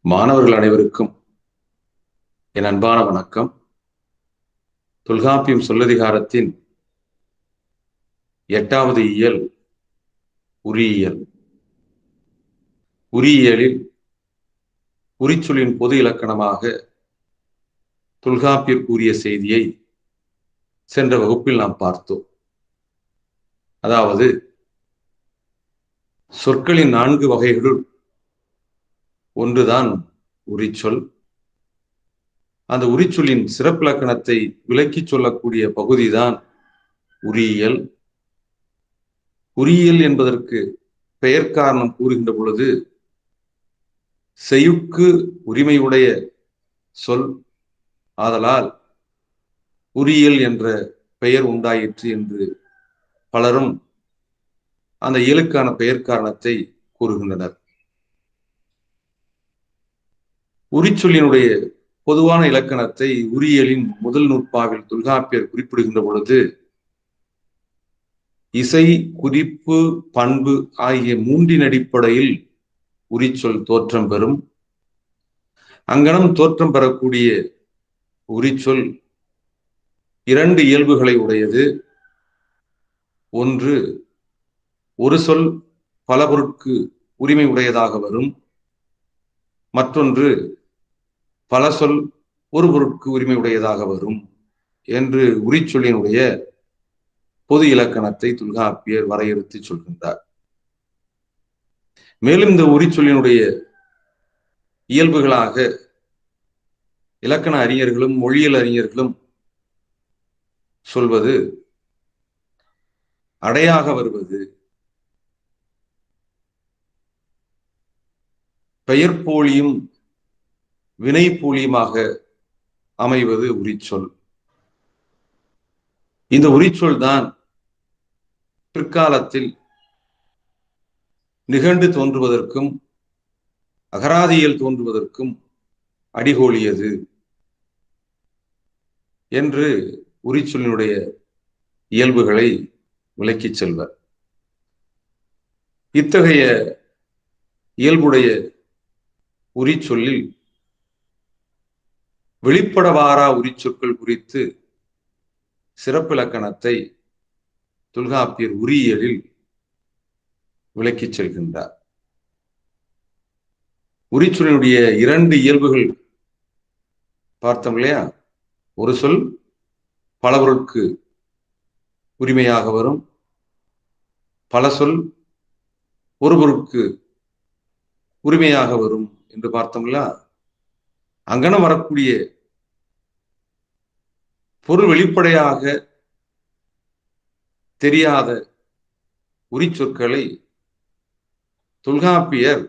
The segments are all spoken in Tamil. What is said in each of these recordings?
மாணவர்கள் அனைவருக்கும் என் அன்பான வணக்கம். தொல்காப்பியம் சொல்லதிகாரத்தின் 8வது இயல் உரியியல். உரியியலில் உரிச்சொல்லின் பொது இலக்கணமாக தொல்காப்பியர் கூறிய செய்தியை சென்ற வகுப்பில் நாம் பார்த்தோம். அதாவது சொற்களின் 4 வகைகளுள் ஒன்றுதான் உரிச்சொல். அந்த உரிச்சொல்லின் சிறப்பிலக்கணத்தை விளக்கி சொல்லக்கூடிய பகுதிதான் உரியியல். உரியியல் என்பதற்கு பெயர் காரணம் கூறுகின்ற பொழுது செய்யுட்கு உரிமையுடைய சொல் ஆதலால் உரியியல் என்ற பெயர் உண்டாயிற்று என்று பலரும் அந்த இயலுக்கான பெயர் காரணத்தை கூறுகின்றனர். உரிச்சொல்லினுடைய பொதுவான இலக்கணத்தை உரியியலின் முதல் நூற்பாவில் தொல்காப்பியர் குறிப்பிடுகின்ற பொழுது இசை, குறிப்பு, பண்பு ஆகிய 3 அடிப்படையில் உரிச்சொல் தோற்றம் பெறும். அங்கனம் தோற்றம் பெறக்கூடிய உரிச்சொல் 2 இயல்புகளை உடையது. ஒன்று, ஒரு சொல் பல பொருட்கு உரிமை உடையதாக வரும். மற்றொன்று, பல சொல் ஒரு பொருட்கு உரிமை உடையதாக வரும் என்று உரிச்சொல்லினுடைய பொது இலக்கணத்தை தொல்காப்பியர் வரையறுத்து சொல்கின்றார். மேலும் இந்த உரிச்சொல்லினுடைய இயல்புகளாக இலக்கண அறிஞர்களும் மொழியியல் அறிஞர்களும் சொல்வது அடையாக வருவது, பெயர் போலியும் வினை போலியுமாக அமைவது உரிச்சொல். இந்த உரிச்சொல் தான் பிற்காலத்தில் நிகண்டு தோன்றுவதற்கும் அகராதியில் தோன்றுவதற்கும் அடிகோலியது என்று உரிச்சொல்லினுடைய இயல்புகளை விளக்கிச் செல்வர். இத்தகைய இயல்புடைய உரிச்சொல்லில் வெளிப்படவாரா உரிச்சொற்கள் குறித்து சிறப்பிலக்கணத்தை தொல்காப்பியர் உரியியலில் விளக்கிச் செல்கின்றார். உரிச்சொல்லினுடைய 2 இயல்புகள் பார்த்தோம் இல்லையா? ஒரு சொல் பல பொருட்கு உரிமையாக வரும், பல சொல் ஒரு பொருட்கு உரிமையாக வரும் என்று பார்த்தோம்ல. அங்கனம் வரக்கூடிய பொருள் வெளிப்படையாக தெரியாத உரிச்சொற்களை தொல்காப்பியர்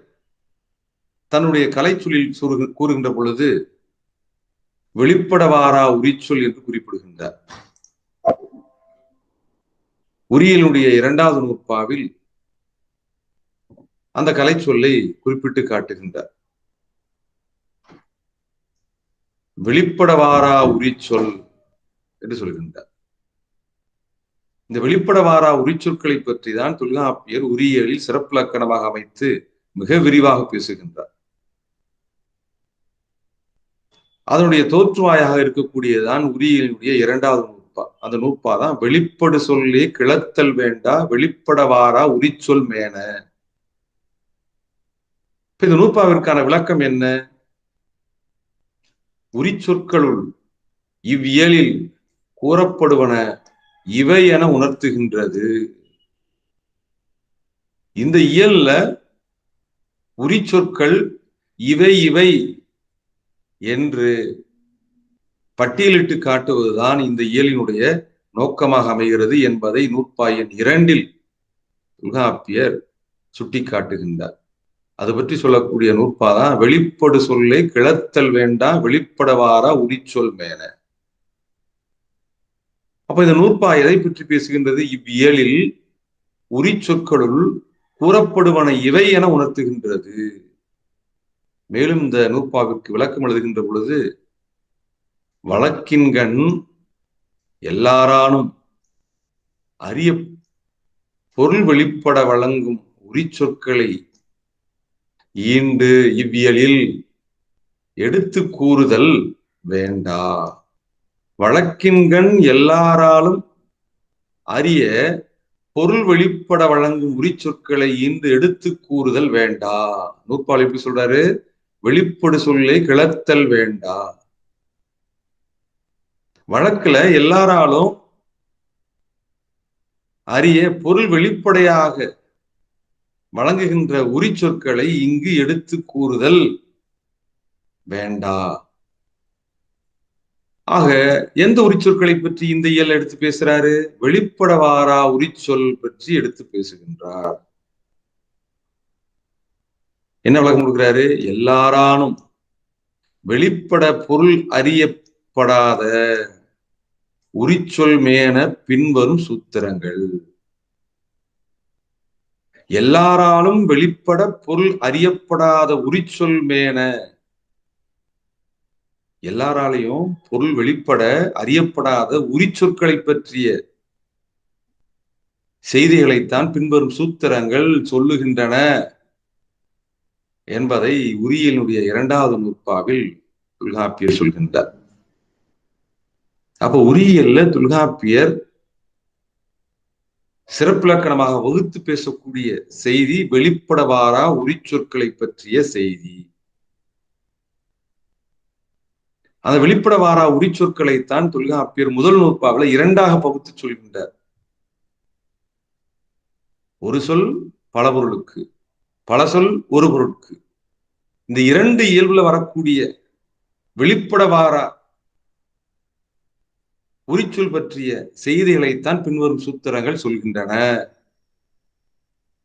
தன்னுடைய கலைச்சொல்லில் கூறுகின்ற பொழுது வெளிப்படவாரா உரிச்சொல் என்று குறிப்பிடுகின்றார். உரியியலுடைய 2வது நூற்பாவில் அந்த கலைச்சொல்லை குறிப்பிட்டு காட்டுகின்றார். வெளிப்படவாரா உரிச்சொல் என்று சொல்கின்றார். இந்த வெளிப்படவாரா உரிச்சொற்களை பற்றி தான் தொல்காப்பியர் உரியியலில் சிறப்பிலக்கணமாக அமைத்து மிக விரிவாக பேசுகின்றார். அதனுடைய தோற்றுவாயாக இருக்கக்கூடியதான் உரியியலுடைய 2வது நூற்பா. அந்த நூற்பா தான் வெளிப்படு சொல்லே கிளத்தல் வேண்டா வெளிப்படவாரா உரிச்சொல் மேன. இந்த நூற்பாவிற்கான விளக்கம் என்ன? உரிச்சொற்களுள் இவ்வியலில் கூறப்படுவன இவை என உணர்த்துகின்றது. இந்த இயல்ல உரிச்சொற்கள் இவை இவை என்று பட்டியலிட்டு காட்டுவதுதான் இந்த இயலினுடைய நோக்கமாக அமைகிறது என்பதை நூற்பா எண் 2ல் தொல்காப்பியர் சுட்டிக்காட்டுகின்றார். அது பற்றி சொல்லக்கூடிய நூற்பாதான் வெளிப்படு சொல்லை கிளத்தல் வேண்டாம் வெளிப்படவாரா உரிச்சொல் மேன. அப்ப இந்த நூற்பா எதை பற்றி பேசுகின்றது? இவ்வியலில் உரிச்சொற்களுள் கூறப்படுவன இவை என உணர்த்துகின்றது. மேலும் இந்த நூற்பாவிற்கு விளக்கம் எழுதுகின்ற பொழுது வழக்கின்கண் எல்லாரானும் அரிய பொருள் வெளிப்பட வழங்கும் உரிச்சொற்களை ஈண்டு இவ்வியலில் எடுத்து கூறுதல் வேண்டா. வழக்கின்கண் எல்லாராலும் அறிய பொருள் வெளிப்பட வழங்கும் உரி சொற்களை ஈந்து எடுத்து கூறுதல் வேண்டா. நூற்பால் எப்படி சொல்றாரு? வெளிப்படு சொல்லை கிளத்தல் வேண்டா. வழக்குல எல்லாராலும் அறிய பொருள் வெளிப்படையாக வழங்குகின்ற உரி சொற்களை இங்கு எடுத்து கூறுதல் வேண்டா. ஆக எந்த உரிச்சொற்களை பற்றி இந்த இயல் எடுத்து பேசுறாரு? வெளிப்பட வாரா உரிச்சொல் பற்றி எடுத்து பேசுகின்றார். என்ன விளக்கம் கொடுக்கிறாரு? எல்லாரானும் வெளிப்பட பொருள் அறியப்படாத உரிச்சொல் மேன பின்வரும் சூத்திரங்கள். எல்லாராலும் வெளிப்பட பொருள் அறியப்படாத உரிச்சொல் மேன, எல்லாராலையும் பொருள் வெளிப்பட அறியப்படாத உரிச்சொற்களை பற்றிய செய்திகளைத்தான் பின்வரும் சூத்திரங்கள் சொல்லுகின்றன என்பதை உரியலினுடைய 2வது நூற்பாவில் தொல்காப்பியர் சொல்கின்றார். அப்ப உரியல்ல தொல்காப்பியர் சிறப்பிலக்கணமாக வகுத்து பேசக்கூடிய செய்தி வெளிப்பட வாரா உரிச்சொற்களை பற்றிய செய்தி. அந்த வெளிப்பட வாரா உரிச்சொற்களைத்தான் தொல்காப்பியர் முதல் நூற்பாவில் 2ஆக பகுத்து சொல்கின்றார். ஒரு சொல் பல பொருளுக்கு, பல சொல் ஒரு பொருளுக்கு. இந்த 2 இயல்புல வரக்கூடிய வெளிப்பட வாரா உரிச்சொல் பற்றிய செய்திகளைத்தான் பின்வரும் சூத்திரங்கள் சொல்கின்றன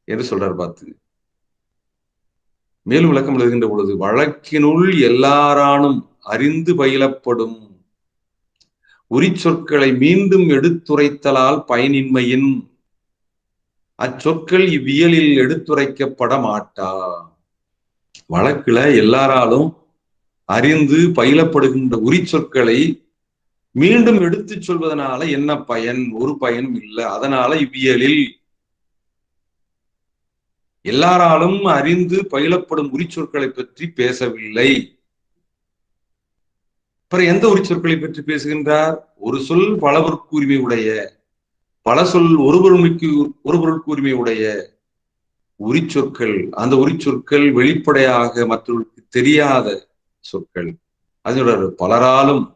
என்று சொல்றார். பார்த்து மேலும் விளக்கம் எழுதுகின்ற பொழுது, வழக்கினுள் எல்லாரானும் அறிந்து பயிலப்படும் உரிச்சொற்களை மீண்டும் எடுத்துரைத்தலால் பயனின்மையின் அச்சொற்கள் இவ்வியலில் எடுத்துரைக்கப்பட மாட்டா. வழக்குல எல்லாராலும் அறிந்து பயிலப்படுகின்ற உரிச்சொற்களை மீண்டும் எடுத்து சொல்வதனால என்ன பயன்? ஒரு பயனும் இல்லை. அதனால இவ்வியலில் எல்லாராலும் அறிந்து பயிலப்படும் உரிச்சொற்களை பற்றி பேசவில்லை. அப்புறம் எந்த உரிச்சொற்களை பற்றி பேசுகின்றார்? ஒரு சொல் பல பொருட்கு உரிமை உடைய, பல சொல் ஒரு பொருட்கு உரிமை உடைய உரிச்சொற்கள். அந்த உரிச்சொற்கள் வெளிப்படையாக மற்றவர்களுக்கு தெரியாத சொற்கள். அதனுடைய பலராலும்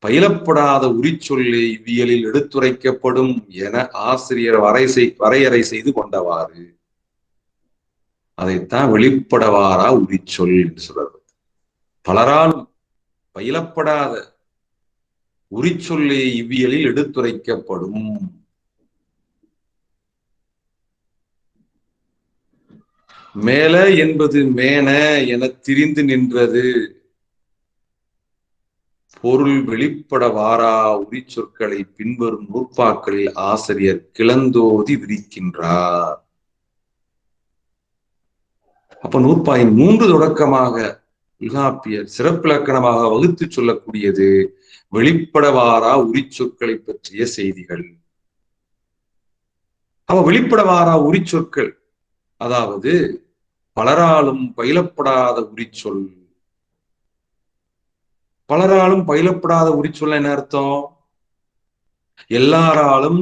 பயிலப்படாத உரிச்சொல்லை இவ்வியலில் எடுத்துரைக்கப்படும் என ஆசிரியர் வரையறை செய்து கொண்டவாறு அதைத்தான் வெளிப்படவாரா உரிச்சொல் என்று சொல்றது. பலராலும் பயிலப்படாத உரிச்சொல்லை இவ்வியலில் எடுத்துரைக்கப்படும். மேல என்பது மேன என திரிந்து நின்றது. பொருள் வெளிப்பட வாரா உரிச்சொற்களை பின்வரும் நூற்பாக்களில் ஆசிரியர் கிளந்தோதி விரிக்கின்றார். அப்ப நூற்பாயின் 3 தொடக்கமாக தொல்காப்பியர் சிறப்பிலக்கணமாக வகுத்து சொல்லக்கூடியது வெளிப்பட வாரா உரிச்சொற்களை பற்றிய செய்திகள். அவ வெளிப்பட வாரா உரிச்சொற்கள், அதாவது பலராலும் பயிலப்படாத உரிச்சொல். பலராலும் பயிலப்படாத உரிச்சொல் என்ன அர்த்தம்? எல்லாராலும்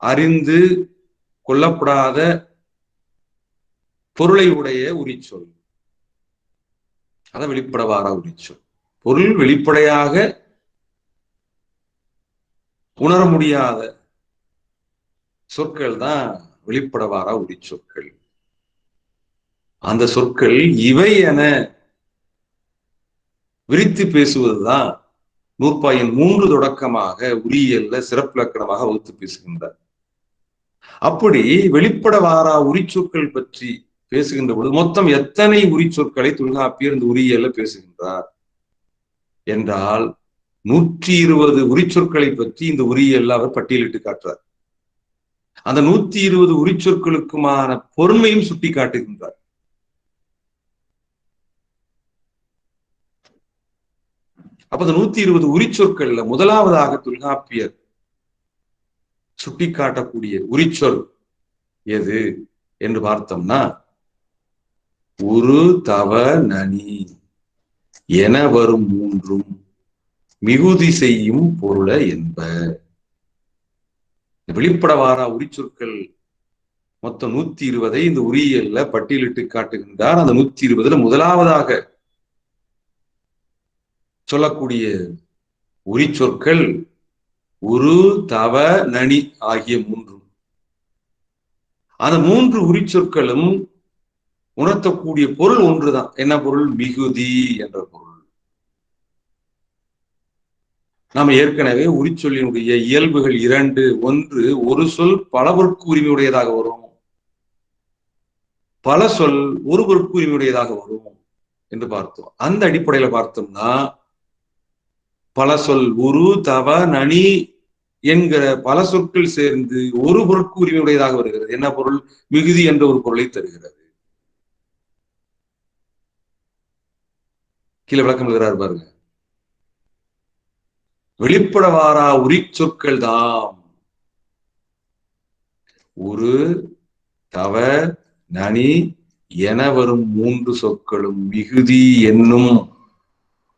அறிந்து கொள்ளப்படாத பொருளை உடைய உரிச்சொல், அத வெளிப்பட வாரா உரிச்சொல். பொருள் வெளிப்படையாக உணர முடியாத சொற்கள் தான் வெளிப்பட வாரா உரிச்சொற்கள். அந்த சொற்கள் இவை என விரித்து பேசுவதுதான் நூற்பாயின் 3 தொடக்கமாக உரியல்ல சிறப்பிலக்கணமாக வகுத்து பேசுகின்றார். அப்படி வெளிப்பட வாரா உரிச்சொற்கள் பற்றி பேசுகின்ற பொழுது மொத்தம் எத்தனை உரிச்சொற்களை தொல்காப்பியர் இந்த உரியல்ல பேசுகின்றார் என்றால் 120 உரிச்சொற்களை பற்றி இந்த உரியல்ல அவர் பட்டியலிட்டு காட்டுறார். அந்த 120 உரிச்சொற்களுக்குமான பொருண்மையும் சுட்டி காட்டுகின்றார். அப்ப அந்த 120 உரிச்சொற்கள்ல முதலாவதாக தொல்காப்பியர் சுட்டிக்காட்டக்கூடிய உரிச்சொல் எது என்று பார்த்தோம்னா உரு தவ நனி. என வரும் மூன்றும் மிகுதி செய்யும் பொருள என்ப. வெளிப்படவாரா உரிச்சொற்கள் மொத்தம் 120 இந்த உரியல்ல பட்டியலிட்டு காட்டுகின்றார். அந்த 120 முதலாவதாக சொல்லக்கூடிய உரிச்சொற்கள் உரு, தவ, நனி ஆகிய மூன்றும். அந்த மூன்று உரிச்சொற்களும் உணர்த்தக்கூடிய பொருள் ஒன்றுதான். என்ன பொருள்? மிகுதி என்ற பொருள். நாம் ஏற்கனவே உரிச்சொல்லினுடைய இயல்புகள் இரண்டு. ஒன்று, ஒரு சொல் பல பொருட்கு உரிமையுடையதாக வரும், பல சொல் ஒரு பொருட்கு உரிமையுடையதாக வரும் என்று பார்த்தோம். அந்த அடிப்படையில பார்த்தோம்னா பல சொல் உரு, தவ, நனி என்கிற பல சொற்கள் சேர்ந்து ஒரு பொருட்கு உரிமையுடையதாக வருகிறது. என்ன பொருள்? மிகுதி என்ற ஒரு பொருளை தருகிறது. கீழே விளக்கம் எழுதுறாரு பாருங்க. வெளிப்படவாரா உரிச்சொற்கள் தாம் உரு, தவ, நனி என வரும் மூன்று சொற்களும் மிகுதி என்னும்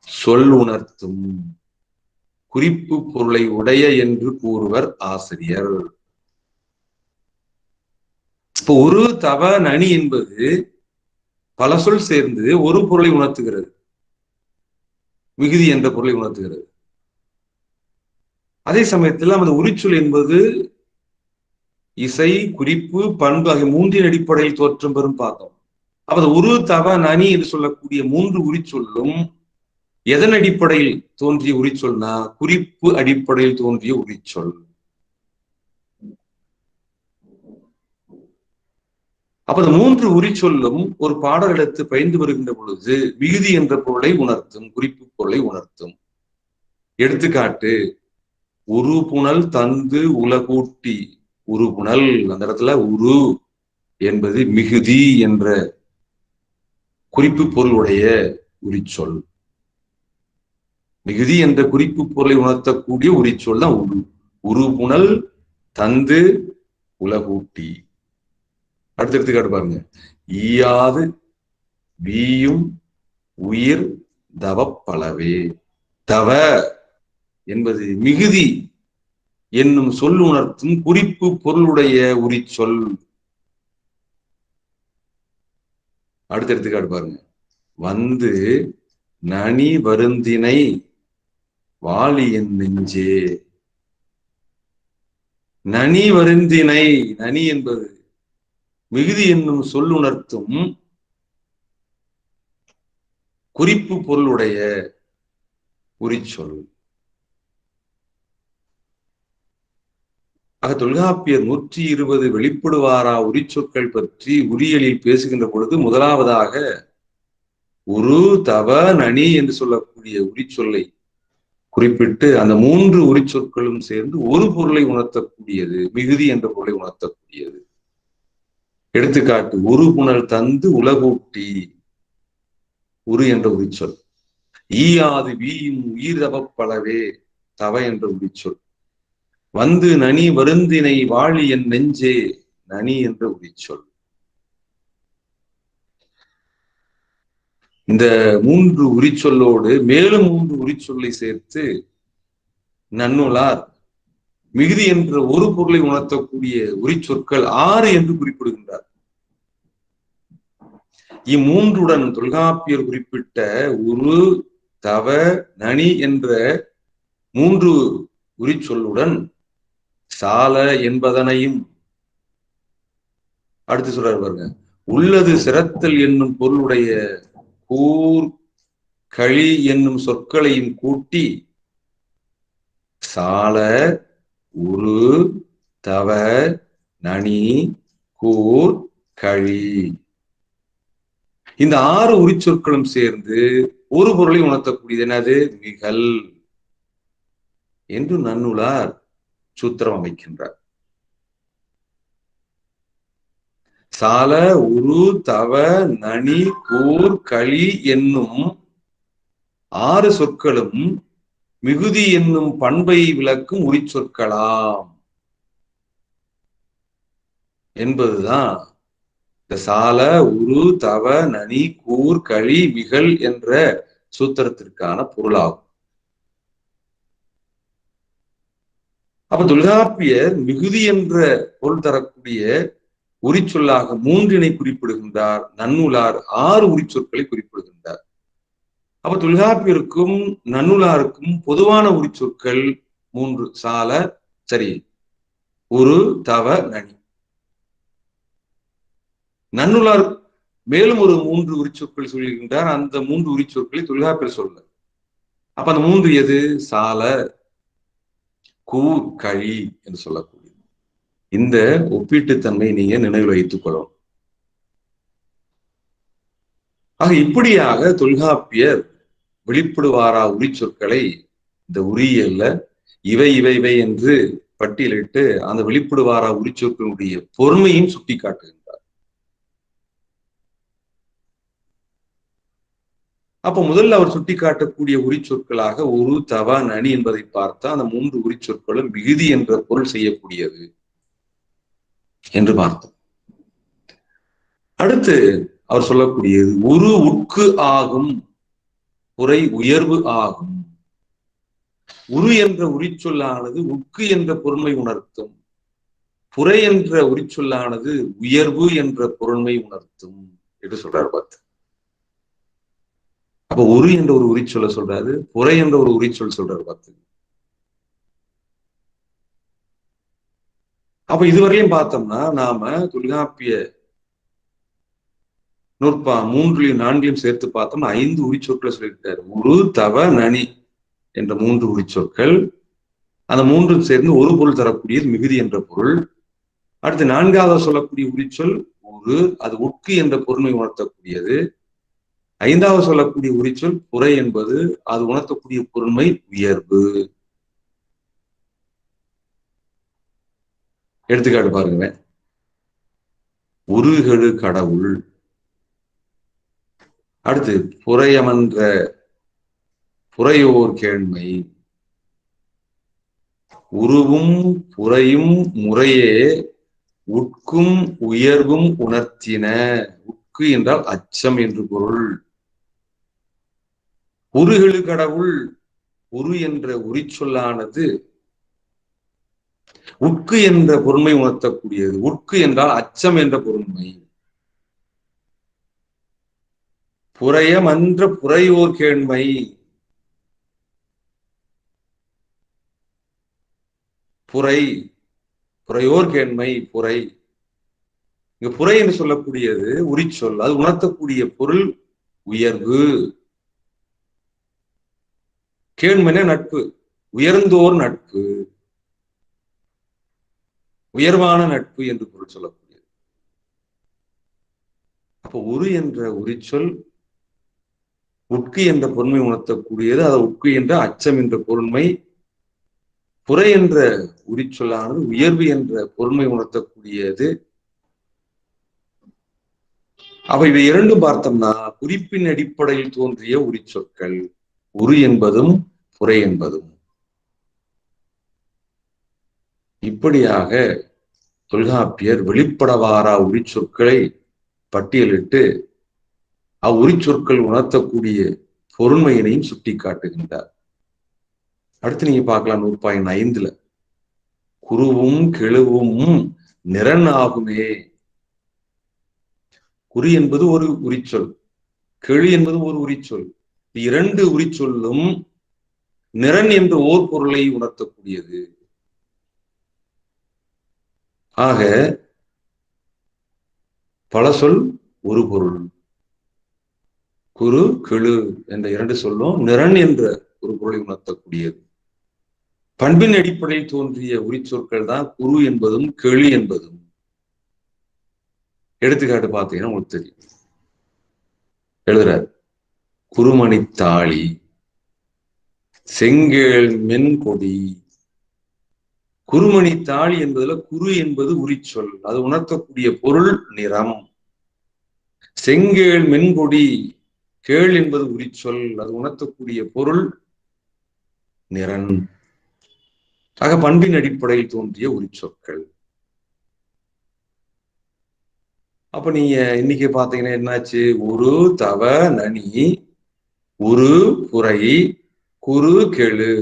சொல் உணர்த்தும் குறிப்பு பொருளை உடைய என்று கூறுவர் ஆசிரியர். இப்போ உரு, தவ, நனி என்பது பல சொல் சேர்ந்து ஒரு பொருளை உணர்த்துகிறது, மிகுதி என்ற பொருளை உணர்த்துகிறது. அதே சமயத்தில் நமது உரிச்சொல் என்பது இசை, குறிப்பு, பண்பு ஆகிய மூன்றின் அடிப்படையில் தோற்றம் பெறும் பார்த்தோம். அப்ப உரு, தவ, நனி என்று சொல்லக்கூடிய மூன்று உரிச்சொல்லும் எதன் அடிப்படையில் தோன்றிய உரிச்சொல்னா குறிப்பு அடிப்படையில் தோன்றிய உரிச்சொல். அப்ப அந்த மூன்று உரிச்சொல்லும் ஒரு பாடல் எடுத்து பயின்று வருகின்ற பொழுது மிகுதி என்ற பொருளை உணர்த்தும், குறிப்பு பொருளை உணர்த்தும். எடுத்துக்காட்டு, உரு புனல் தந்து உலகூட்டி. உரு புனல், அந்த இடத்துல உரு என்பது மிகுதி என்ற குறிப்பு பொருளுடைய உரிச்சொல். மிகுதி என்ற குறிப்பு பொருளை உணர்த்தக்கூடிய உரிச்சொல் தான் உரு. உரு புனல் தந்து உலகூட்டி. அடுத்த எடுத்துக்காட்டு பாருங்க. ஈயாது வீயும் உயிர் தவப்பலவே. தவ என்பது மிகுதி என்னும் சொல் உணர்த்தும் குறிப்பு பொருளுடைய உரிச்சொல். அடுத்த எடுத்துக்காட்டு பாருங்க. வந்து நனி வருந்தினை வாலி என் நெஞ்சே. நனி வருந்தினை, நனி என்பது மிகுதி என்னும் சொல் உணர்த்தும் குறிப்பு பொருளுடைய உரிச்சொல். ஆக தொல்காப்பியர் 120 வெளிப்படுவாரா உரிச்சொற்கள் பற்றி உரியலில் பேசுகின்ற பொழுது முதலாவதாக உரு, தவ, நனி என்று சொல்லக்கூடிய உரிச்சொல்லை குறிப்பிட்டு அந்த மூன்று உரிச்சொற்களும் சேர்ந்து ஒரு பொருளை உணர்த்தக்கூடியது, மிகுதி என்ற பொருளை உணர்த்தக்கூடியது. எடுத்துக்காட்டு, உரு புனல் தந்து உலகூட்டி. உரு என்ற உரிச்சொல். ஈயாது வீயும் உயிர் தவப்பலவே, தவ என்ற உரிச்சொல். வந்து நனி வருந்தினை வாழி என் நெஞ்சே, நனி என்ற உரிச்சொல். இந்த மூன்று உரிச்சொல்லோடு மேலும் மூன்று உரிச்சொல்லை சேர்த்து நன்னூலார் மிகுதி என்ற ஒரு பொருளை உணர்த்தக்கூடிய உரிச்சொற்கள் 6 என்று குறிப்பிடுகின்றார். இம்மூன்றுடன் தொல்காப்பியர் குறிப்பிட்ட உரு, தவ, நனி என்ற மூன்று உரிச்சொல்லுடன் சால என்பதனையும் அடுத்து சொல்றாரு பாருங்க. உள்ளது சிறத்தல் என்னும் பொருளுடைய கூர், களி என்னும் சொற்களையும் கூட்டி சால, உரு, தவ, நனி, கூர், களி இந்த 6 உரிச்சொற்களும் சேர்ந்து ஒரு பொருளை உணர்த்தக்கூடியது. என்னது? மிகல் என்று நன்னூலார் சூத்திரம் அமைக்கின்றார். சால, உரு, தவ, நனி, கூர், களி என்னும் 6 சொற்களும் மிகுதி என்னும் பண்பை விளக்கும் உரிச்சொற்களாம் என்பதுதான் இந்த சால, உரு, தவ, நனி, கூர், களி, மிகல் என்ற சூத்திரத்திற்கான பொருளாகும். அப்ப தொல்காப்பியர் மிகுதி என்ற பொருள் தரக்கூடிய உரிச்சொல்லாக 3 குறிப்பிடுகின்றார். நன்னூலார் 6 உரிச்சொற்களை குறிப்பிடுகின்றார். அப்ப தொல்காப்பியருக்கும் நன்னூலாருக்கும் பொதுவான உரிச்சொற்கள் 3: சால, சரி, உரு, தவ, நனி. நன்னூலார் மேலும் ஒரு 3 உரிச்சொற்கள் சொல்கின்றார். அந்த 3 உரிச்சொற்களை தொல்காப்பியர் சொல்ல. அப்ப அந்த 3 எது? சால, கூர், கழி என்று சொல்லக்கூடிய இந்த ஒப்பீட்டுத்தன்மை நீங்க நினைவில் வைத்துக் கொள்ளணும். ஆக இப்படியாக தொல்காப்பியர் வெளிப்படுவாரா உரிச்சொற்களை இந்த உரியல்ல இவை இவை இவை என்று பட்டியலிட்டு அந்த வெளிப்படுவாரா உரிச்சொற்களுடைய பொறுமையும் சுட்டி காட்டுகின்றார். அப்ப முதல்ல அவர் சுட்டிக்காட்டக்கூடிய உரிச்சொற்களாக உரு, தவ, நனி என்பதை பார்த்தா அந்த 3 உரிச்சொற்களும் மிகுதி என்ற பொருள் செய்யக்கூடியது என்று பார்த்தோம். அடுத்து அவர் சொல்லக்கூடியது உரு உட்கு ஆகும், புரை உயர்வு ஆகும். உரு என்ற உரிச்சொல்லானது உட்கு என்ற பொருண்மை உணர்த்தும், புரை என்ற உரிச்சொல்லானது உயர்வு என்ற பொருண்மை உணர்த்தும் என்று சொல்றார். பார்த்து அப்ப உரு என்ற ஒரு உரிச்சொல்ல சொல்றாரு, புரை என்ற ஒரு உரிச்சொல் சொல்றாரு. பார்த்து அப்ப இதுவரையும் பார்த்தோம்னா நாம தொல்காப்பிய நூற்பா 3லையும் 4லையும் சேர்த்து பார்த்தோம்னா 5 உரிச்சொற்களை சொல்லியிருக்காரு. உரு, தவ, நனி என்ற 3 உரிச்சொற்கள். அந்த 3ம் சேர்ந்து ஒரு பொருள் தரக்கூடியது மிகுதி என்ற பொருள். அடுத்து 4வது சொல்லக்கூடிய உரிச்சொல் உரு, அது உட்கு என்ற பொருண்மை உணர்த்தக்கூடியது. 5வது சொல்லக்கூடிய உரிச்சொல் புரை என்பது அது உணர்த்தக்கூடிய பொருண்மை உயர்வு. எடுத்துக்காட்டு பாருங்க. உருகெழு கடவுள். அடுத்து புரையமன்ற புரையோர் கேண்மை. உருவும் புரையும் முறையே உட்கும் உயர்வும் உணர்த்தின. உட்கு என்றால் அச்சம் என்று பொருள். உருகெழு கடவுள், உரு என்ற உரிச்சொல்லானது உட்கு என்ற பொருண்மை உணர்த்தக்கூடியது. உட்கு என்றால் அச்சம் என்ற பொருண்மை. புரையமன்ற புரையோர் கேண்மை. புரை, புரையோர் கேண்மை, புரை. இங்க புரை என்று சொல்லக்கூடியது உரிச்சொல், அது உணர்த்தக்கூடிய பொருள் உயர்வு. கேண்மைன நட்பு, உயர்ந்தோர் நட்பு, உயர்வான நட்பு என்று பொருள் சொல்லக்கூடியது. அப்ப உரு என்ற உரிச்சொல் உட்கு என்ற பொருண்மை உணர்த்தக்கூடியது. அது உட்கு என்ற அச்சம் என்ற பொருண்மை. புரை என்ற உரிச்சொல்லானது உயர்வு என்ற பொருண்மை உணர்த்தக்கூடியது. அப்ப இவை இரண்டும் பார்த்தோம்னா குறிப்பின் அடிப்படையில் தோன்றிய உரிச்சொற்கள் உரு என்பதும் புரை என்பதும். இப்படியாக தொல்காப்பியர் வெளிப்படவாரா உரிச்சொற்களை பட்டியலிட்டு அவ்வுரிச்சொற்கள் உணர்த்தக்கூடிய பொருண்மையினையும் சுட்டி காட்டுகின்றார். அடுத்து நீங்க பார்க்கலாம் நூற்பா எண் 5ல குருவும் கெழுவும் நிறன் ஆகுமே. குறி என்பது ஒரு உரிச்சொல், கெழு என்பது ஒரு உரிச்சொல். இரண்டு உரிச்சொல்லும் நிறன் என்ற ஓர் பொருளை உணர்த்தக்கூடியது. ஆக பல சொல் ஒரு பொருள். குரு கெழு என்ற 2 சொல்லும் நிறன் என்ற ஒரு பொருளை உணர்த்தக்கூடியது. பண்பின் அடிப்படையில் தோன்றிய உரிச்சொற்கள் தான் குரு என்பதும் கெழு என்பதும். எடுத்துக்காட்டு பார்த்தீங்கன்னா உங்களுக்கு தெரியும். எழுதுறாரு குருமணி தாளி, செங்கேள் மென்கொடி. குருமணி தாளி என்பதுல குரு என்பது உரிச்சொல், அது உணர்த்தக்கூடிய பொருள் நிறம். செங்கேள் மென்கொடி, கேள் என்பது உரிச்சொல், அது உணர்த்தக்கூடிய பொருள் நிறன். ஆக பண்பின் அடிப்படையில் தோன்றிய உரிச்சொற்கள். அப்ப நீங்க இன்னைக்கு பாத்தீங்கன்னா என்னாச்சு? ஒரு தவ நனி உரு புரை குறு கெழு.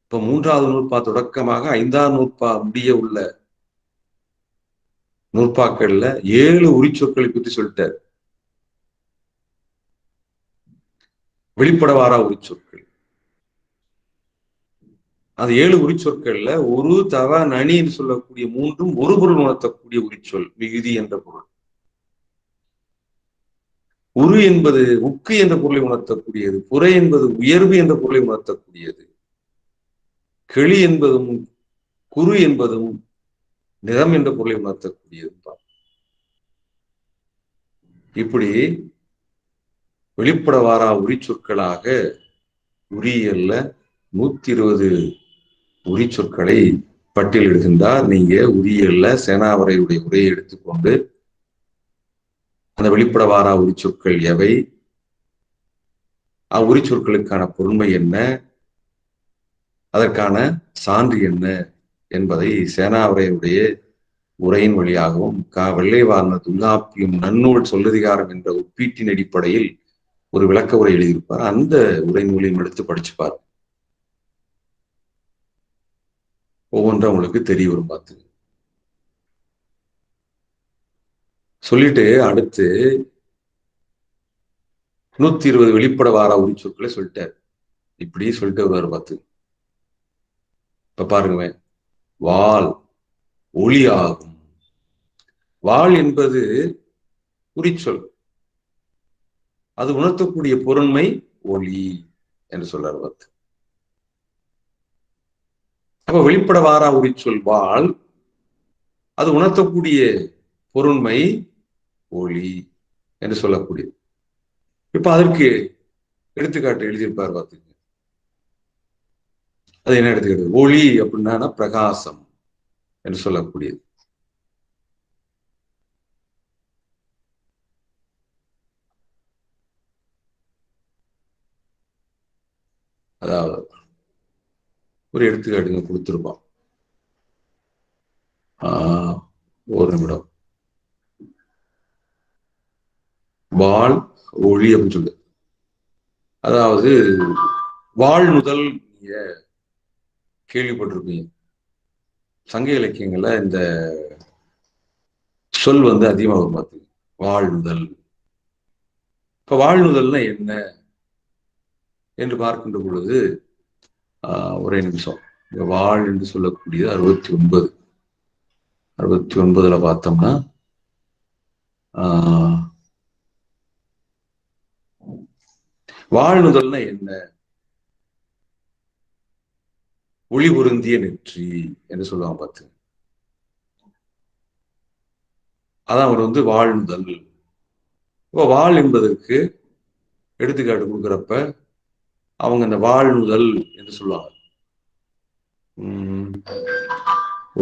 இப்ப 3வது நூற்பா தொடக்கமாக 5ஆம் நூற்பா முடிய உள்ள நூற்பாக்கள்ல 7 உரிச்சொற்களை பற்றி சொல்லிட்டார். வெளிப்பட வாரா உரிச்சொற்கள். அது 7 உரிச்சொற்கள்ல ஒரு தவ நனி என்று சொல்லக்கூடிய 3ம் ஒரு பொருள் உணர்த்தக்கூடிய உரிச்சொல், மிகுதி என்ற பொருள். உரு என்பது உக்கு என்ற பொருளை உணர்த்தக்கூடியது, புரை என்பது உயர்வு என்ற பொருளை உணர்த்தக்கூடியது, கெளி என்பதும் குறு என்பதும் நிறம் என்ற பொருளை உணர்த்தக்கூடியது. இப்படி வெளிப்பட வாரா உரிச்சொற்களாக உரியல்ல 120 உரிச்சொற்களை பட்டியலிடுகின்றார். நீங்க உரியல்ல சேனாவரையுடைய உரையை எடுத்துக்கொண்டு அந்த வெளிப்பட வாரா உரிச்சொற்கள் எவை, உரிச்சொற்களுக்கான பொருண்மை என்ன, அதற்கான சான்று என்ன என்பதை சேனாவரையுடைய உரையின் வழியாகவும் வெள்ளைவார்னர் தொல்காப்பியம் நன்னூல் சொல்லதிகாரம் என்ற ஒப்பீட்டின் அடிப்படையில் ஒரு விளக்க உரை எழுதியிருப்பார். அந்த உரை நூலையும் எடுத்து படிச்சுப்பார். ஒவ்வொன்றும் உங்களுக்கு தெரிய வரும். பார்த்து சொல்லிட்டு அடுத்து 120 வெளிப்பட வாரா உரிச்சொற்களை சொல்லிட்டார். இப்படி சொல்லிட்டு வருவார். பார்த்து இப்ப பாருங்க, வாள் ஒளி ஆகும். வாள் என்பது உரிச்சொல், அது உணர்த்தக்கூடிய பொருண்மை ஒளி என்று சொல்றார். பார்த்து அப்ப வெளிப்பட வாரா உரிச்சொல் வாள், அது உணர்த்தக்கூடிய பொருண்மை ஒளி என்று சொல்லக்கூடியது. இப்ப அதற்கு எடுத்துக்காட்டு எழுதியிருப்பார். பார்த்துங்க, அது என்ன எடுத்துக்கிறது? ஒளி அப்படின்னா பிரகாசம் என்று சொல்லக்கூடியது. அதாவது ஒரு எடுத்துக்காட்டுங்க கொடுத்திருப்பான். ஒரு நிமிடம். வாள் ஒளி அப்படின்னு சொல்லு. அதாவது வாழ்நுதல் நீங்க கேள்விப்பட்டிருப்பீங்க. சங்க இலக்கியங்கள்ல இந்த சொல் அதிகமாக வரும். பார்த்து வாழ்நுதல். இப்ப வாழ்நுதல்னா என்ன என்று பார்க்கின்ற பொழுது ஒரே நிமிஷம். வாழ் என்று சொல்லக்கூடியது 69 பார்த்தோம்னா வாழ்நுதல்னா என்ன? ஒளி பொருந்திய நெற்றி என்று சொல்லுவாங்க. பார்த்து அதான் அவர் வாழ்நுதல். இப்போ வாழ் என்பதற்கு எடுத்துக்காட்டு கொடுக்குறப்ப அவங்க அந்த வாழ்நுதல் என்று சொல்லுவாங்க.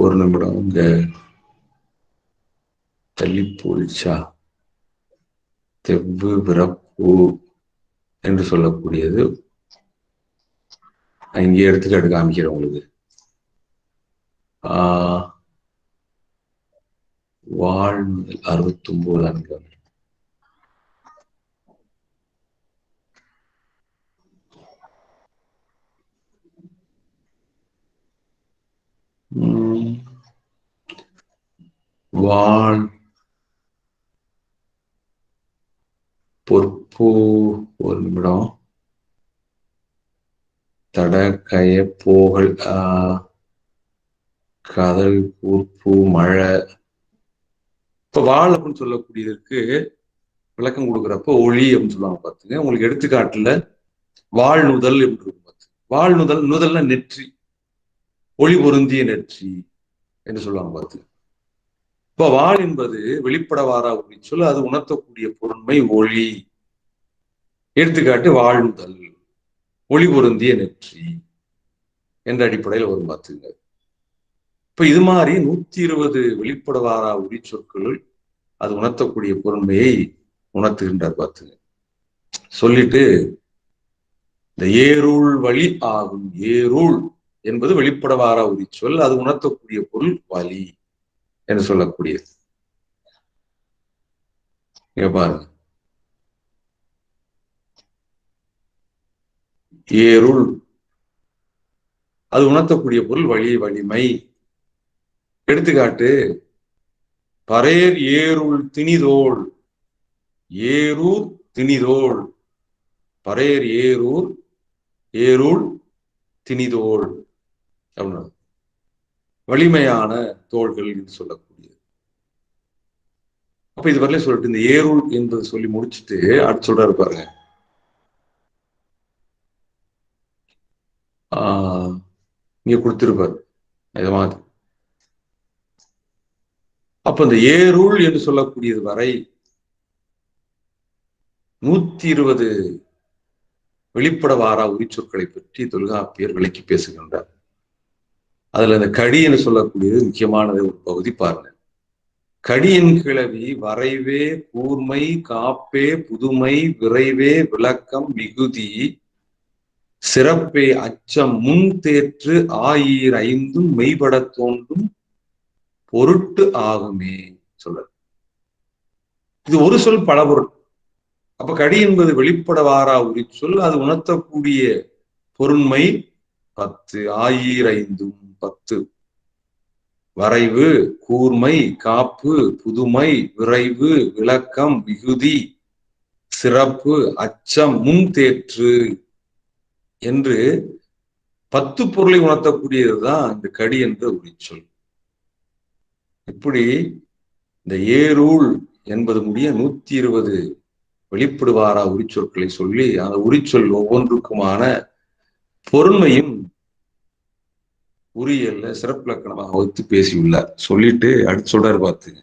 ஒரு நிமிடம். இங்க தள்ளி போயிடுச்சா? தெவ்வு பிறப்பு என்று சொல்லக்கூடியது இங்கே எடுத்துக்காட்டு காமிக்கிறேன் உங்களுக்கு. வாழ்நுதல் 69 அங்கம். வாழ் பொற்பு. ஒரு நிமிடம். தட கய போகல் கதல் பூர்ப்பு மழை. இப்ப வாழ் அப்படின்னு சொல்லக்கூடியதற்கு விளக்கம் கொடுக்குறப்ப ஒளி அப்படின்னு சொல்லுவாங்க. பார்த்துங்க, உங்களுக்கு எடுத்துக்காட்டுல வாழ்நுதல் என்று பார்த்து வாழ்நுதல், நுதல்னா நெற்றி, ஒளி பொருந்திய நெற்றி என்று சொல்லுவாங்க. பார்த்து இப்ப வாழ் என்பது வெளிப்பட வாரா ஒளி சொல், அது உணர்த்தக்கூடிய பொருண்மை ஒளி. எடுத்துக்காட்டு வாழ்நுதல், ஒளி பொருந்திய நெற்றி என்ற அடிப்படையில் வரும். பார்த்துங்க, இப்ப இது மாதிரி 120 வெளிப்பட வாரா உரி சொற்கள் அது உணர்த்தக்கூடிய பொருண்மையை உணர்த்துகின்றார். பார்த்துங்க சொல்லிட்டு இந்த ஏருள் வழி ஆகும். ஏருள் என்பது வெளிப்பட வாரா உரி சொல், அது உணர்த்தக்கூடிய பொருள் வழி என்று சொல்லக்கூடியது. பாருங்க, ஏருள், அது உணர்த்தக்கூடிய பொருள் வழி, வலிமை. எடுத்துக்காட்டு, பரேர் ஏருள் திணிதோள், ஏரூர் திணிதோள், பரேர் ஏரூர் ஏருள் திணிதோள் அப்படின்னா வலிமையான தோள்கள் என்று சொல்லக்கூடியது. அப்ப இது வரல சொல்லிட்டு இந்த ஏருள் என்பது சொல்லி முடிச்சுட்டு அடுத்து சொல்றாரு பாருங்க, இங்க கொடுத்திருப்பாரு மாதிரி. அப்ப இந்த ஏருள் என்று சொல்லக்கூடியது வரை 120 வெளிப்பட வாரா உரிச்சொற்களை பற்றி தொல்காப்பியர் விளக்கி பேசுகின்றார். அதுல இந்த கடி என்று சொல்லக்கூடியது முக்கியமானது ஒரு பகுதி பாருங்க. கடியின் கிளவி வரைவே, கூர்மை, காப்பே, புதுமை, விரைவே, விளக்கம், மிகுதி, சிறப்பே, அச்சம், முன் தேற்று, ஆயீர் ஐந்தும் மெய்பட தோன்றும் பொருட்டு ஆகுமே சொல்ற. இது ஒரு சொல் பலபொருள். அப்ப கடி என்பது வெளிப்பட வாரா உரிச்சொல். அது உணர்த்தக்கூடிய பொருண்மை 10, ஆயீர் ஐந்தும் 10, வரைவு, கூர்மை, காப்பு, புதுமை, விரைவு, விளக்கம், மிகுதி, சிறப்பு, அச்சம், முன் தேற்று என்று 10 பொருளை உணர்த்தக்கூடியதுதான் இந்த கடி என்ற உரிச்சொல். இப்படி இந்த ஏருள் என்பது முடிய 120 வெளிப்படுவாரா உரிச்சொற்களை சொல்லி அந்த உரிச்சொல் ஒவ்வொன்றுக்குமான பொருண்மையும் உரியல்ல சிறப்பிலக்கணமாக வகுத்து பேசியுள்ளார். சொல்லிட்டு அடுத்து சொல்றாரு பார்த்துங்க,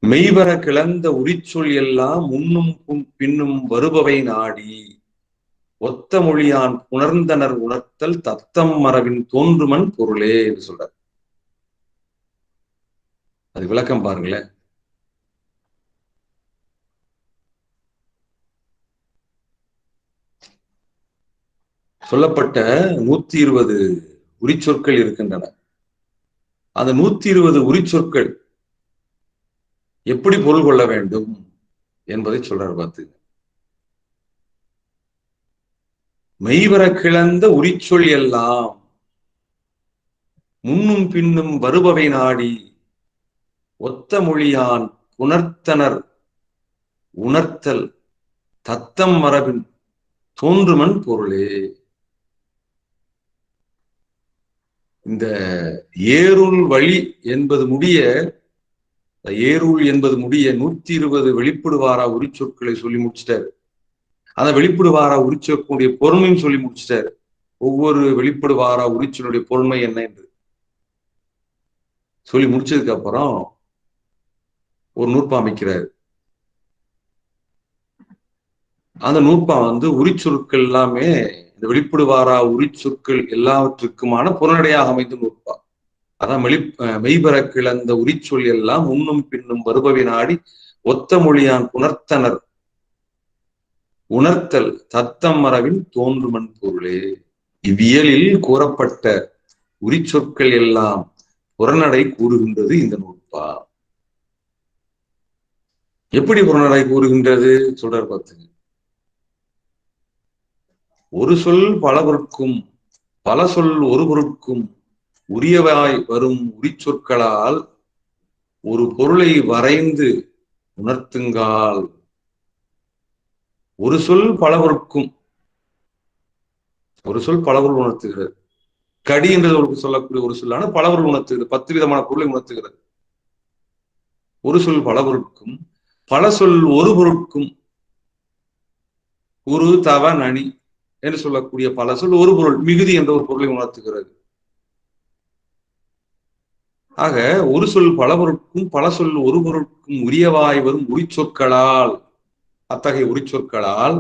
மெய்வர கிளந்த உரிச்சொல் எல்லாம் முன்னும் பின்னும் வருபவை நாடி ஒத்த மொழியான் புணர்ந்தனர் உணர்த்தல் தத்தம் மரபின் தோன்றுமன் பொருளே என்று சொல்றார். அது விளக்கம் பாருங்களேன். சொல்லப்பட்ட 120 உரிச்சொற்கள் இருக்கின்றன. அந்த 120 உரிச்சொற்கள் எப்படி பொருள் கொள்ள வேண்டும் என்பதை சொல்றாரு பார்த்து. மெய்வர கிளந்த உரிச்சொல் எல்லாம் முன்னும் பின்னும் வருபவை நாடி ஒத்த மொழியான் புணர்த்தனர் உணர்த்தல் தத்தம் மரபின் தோன்றுமன் பொருளே. இந்த ஏருள் வழி என்பது முடிய, ஏருள் என்பது முடிய 120 வெளிப்படுவாரா உரிச்சொற்களை சொல்லி முடிச்சிட்டாரு. அந்த வெளிப்படுவாரா உரிச்சொற்களுடைய பொருமையும் சொல்லி முடிச்சிட்டாரு. ஒவ்வொரு வெளிப்படுவாரா உரிச்சொல்லுடைய பொருண்மை என்ன என்று சொல்லி முடிச்சதுக்கு அப்புறம் ஒரு நூற்பா அமைக்கிறாரு. அந்த நூற்பா உரிச்சொற்கள் எல்லாமே இந்த வெளிப்படுவாரா உரிச்சொற்கள் எல்லாவற்றுக்குமான புறநடையாக அமைந்து நூற்பா. அதான் மெய்பெற கிளந்த உரிச்சொல் எல்லாம் முன்னும் பின்னும் வருபவை நாடி ஒத்த மொழியான் புணர்த்தனர் உணர்த்தல் தத்தம் மரபின் தோன்றுமன் பொருளே. இவ்வியலில் கூறப்பட்ட உரிச்சொற்கள் எல்லாம் புறநடை கூறுகின்றது இந்த நூற்பா. எப்படி புறநடை கூறுகின்றது சொல்றார் பார்த்துங்க. ஒரு சொல் பல பொருட்கும் பல சொல் ஒரு பொருட்கும் உரியவாய் வரும் உரிச்சொற்களால் ஒரு பொருளை வரைந்து உணர்த்துங்கால். ஒரு சொல் பல பொருட்கும், ஒரு சொல் பல பொருள் உணர்த்துகிறது. கடி என்றது சொல்லக்கூடிய ஒரு சொல்லான பல பொருள் உணர்த்துகிறது, 10 விதமான பொருளை உணர்த்துகிறது. ஒரு சொல் பல பொருட்கும் பல சொல் ஒரு பொருட்கும், குரு தவ நனி என்று சொல்லக்கூடிய பல சொல் ஒரு பொருள் மிகுதி என்ற ஒரு பொருளை உணர்த்துகிறது. ஆக ஒரு சொல் பல பொருட்கும் பல சொல் ஒரு பொருட்கும் உரியவாய் வரும் உரிச்சொற்களால், அத்தகைய உரிச்சொற்களால்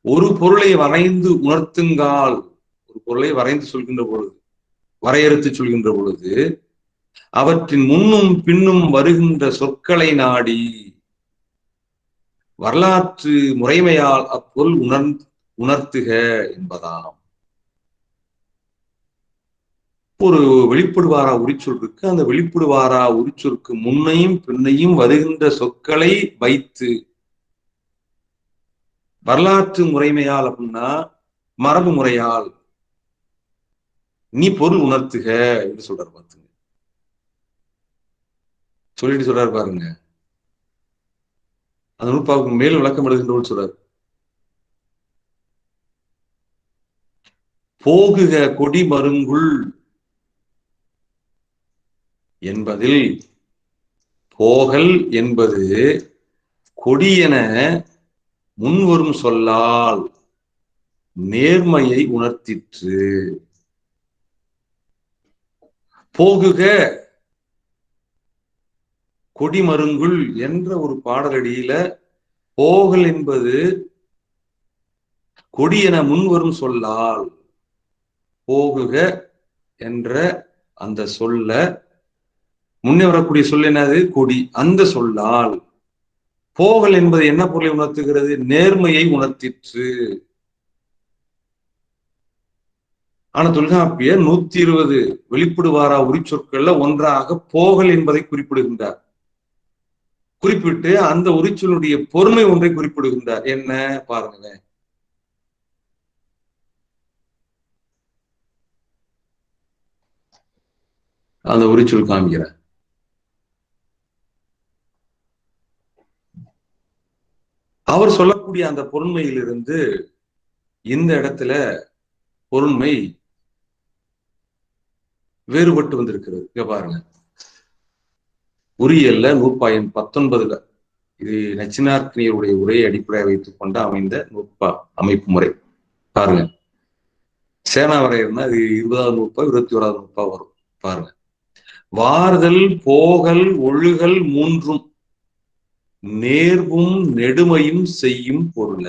ஒரு பொருளை வரைந்து உணர்த்துங்கால், ஒரு பொருளை வரைந்து சொல்கின்ற பொழுது, வரையறுத்து சொல்கின்ற பொழுது அவற்றின் முன்னும் பின்னும் வருகின்ற சொற்களை நாடி வரலாற்று முறைமையால் அப்பொருள் உணர்த்துக என்பதாம். ஒரு வெளிப்படுவாரா உரிச்சொல் இருக்கு. அந்த வெளிப்படுவாரா உரிச்சொற்கு முன்னையும் பின்னையும் வருகின்ற சொற்களை வைத்து வரலாற்று முறைமையால் அப்படின்னா மரபு முறையால் நீ பொருள் உணர்த்துக என்று சொல்றாரு பார்த்துங்க. சொல்லிட்டு சொல்றாரு பாருங்க, அந்த நூற்பாவுக்கு மேலும் விளக்கம் எழுதுகின்றோன்னு சொல்றாரு. போகுக கொடி மருங்குள் என்பதில் போகல் என்பது கொடியென முன்வரும் சொல்லால் நேர்மையை உணர்த்திற்று. போகுக கொடிமருங்குள் என்ற ஒரு பாடலடியில போகல் என்பது கொடியென முன்வரும் சொல்லால், போகுக என்ற அந்த சொல்ல முன்னே வரக்கூடிய சொல் என்னது? கொடி. அந்த சொல்லால் போகல் என்பது என்ன பொருளை உணர்த்துகிறது? நேர்மையை உணர்த்திற்று. ஆனா தொல்காப்பியர் 120 வெளிப்படுவாரா உரிச்சொற்கள்ல ஒன்றாக போகல் என்பதை குறிப்பிடுகின்றார். குறிப்பிட்டு அந்த உரிச்சொல்லுடைய பொருமை ஒன்றை குறிப்பிடுகின்றார். என்ன பாருங்க, அந்த உரிச்சொல் காமிக்கிறார். அவர் சொல்லக்கூடிய அந்த பொருண்மையிலிருந்து இந்த இடத்துல பொருண்மை வேறுபட்டு வந்திருக்கிறது. இங்க பாருங்க, உரியல்ல நூற்பாயின் 19ல இது நச்சினார்க்கினியருடைய உரையை அடிப்படையாக வைத்துக் கொண்டு அமைந்த நூற்பா அமைப்பு முறை. பாருங்க, சேனாவரையர்னா அது 20வது நூற்பா 21வது நூற்பா வரும். பாருங்க, வார்தல் போகல் ஒழுகல் மூன்றும் நேர்வும் நெடுமையும் செய்யும் பொருள.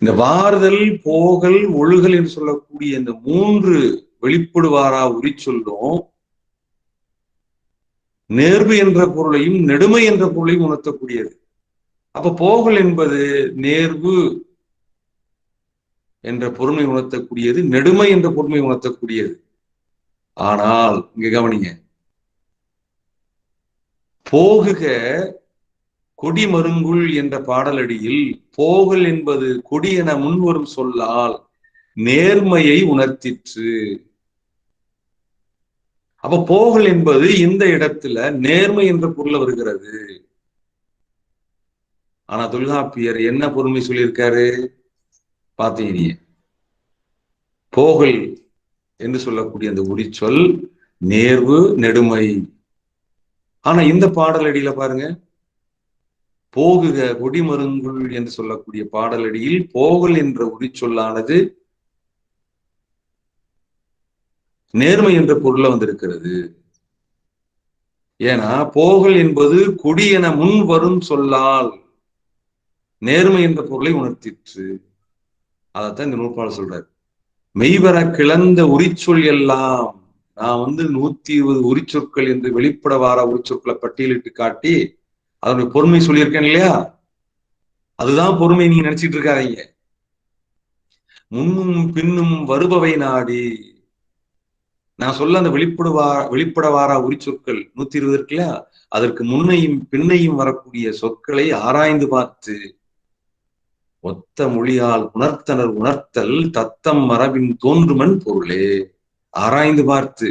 இந்த வார்தல் போகல் ஒழுகல் என்று சொல்லக்கூடிய இந்த 3 வெளிப்படுவாரா உரிச்சொல்லும் நேர்வு என்ற பொருளையும் நெடுமை என்ற பொருளையும் உணர்த்தக்கூடியது. அப்ப போகல் என்பது நேர்வு என்ற பொருளை உணர்த்தக்கூடியது, நெடுமை என்ற பொருளை உணர்த்தக்கூடியது. ஆனால் இங்க கவனிங்க, போகுக கொடிமருங்குள் என்ற பாடலடியில் போகல் என்பது கொடி என முன்வரும் சொல்லால் நேர்மையை உணர்த்திற்று. அப்ப போகல் என்பது இந்த இடத்துல நேர்மை என்ற பொருள் வருகிறது. ஆனா தொல்காப்பியர் என்ன பொருண்மை சொல்லியிருக்காரு பாத்தீங்க, போகல் என்று சொல்லக்கூடிய அந்த உரிச்சொல் நேர்வு நெடுமை. ஆனா இந்த பாடலடியில பாருங்க, போகுக கொடிமருங்குள் என்று சொல்லக்கூடிய பாடலடியில் போகல் என்ற உரிச்சொல்லானது நேர்மை என்ற பொருள்ல வந்திருக்கிறது. ஏன்னா போகல் என்பது கொடி என முன் வரும் சொல்லால் நேர்மை என்ற பொருளை உணர்த்திற்று. அதைத்தான் இந்த நூற்பாளர் சொல்றாரு. மெய்வர கிளந்த உரிச்சொல் எல்லாம், நான் 120 உரிச்சொற்கள் என்று வெளிப்பட வார உரிச்சொற்களை பட்டியலிட்டு காட்டி அதனுடைய பொறுமை சொல்லியிருக்கேன் இல்லையா? அதுதான் பொறுமை நீங்க நினைச்சிட்டு இருக்காதீங்க. முன்னும் பின்னும் வருபவை நாடி, நான் சொல்ல அந்த வெளிப்பட வாரா உரிச்சொற்கள் 120 இருக்குல்ல, அதற்கு முன்னையும் பின்னையும் வரக்கூடிய சொற்களை ஆராய்ந்து பார்த்து ஒத்த மொழியால் உணர்த்தனர் உணர்த்தல் தத்தம் மரபின் தோன்றுமன் பொருளே. ஆராய்ந்து பார்த்து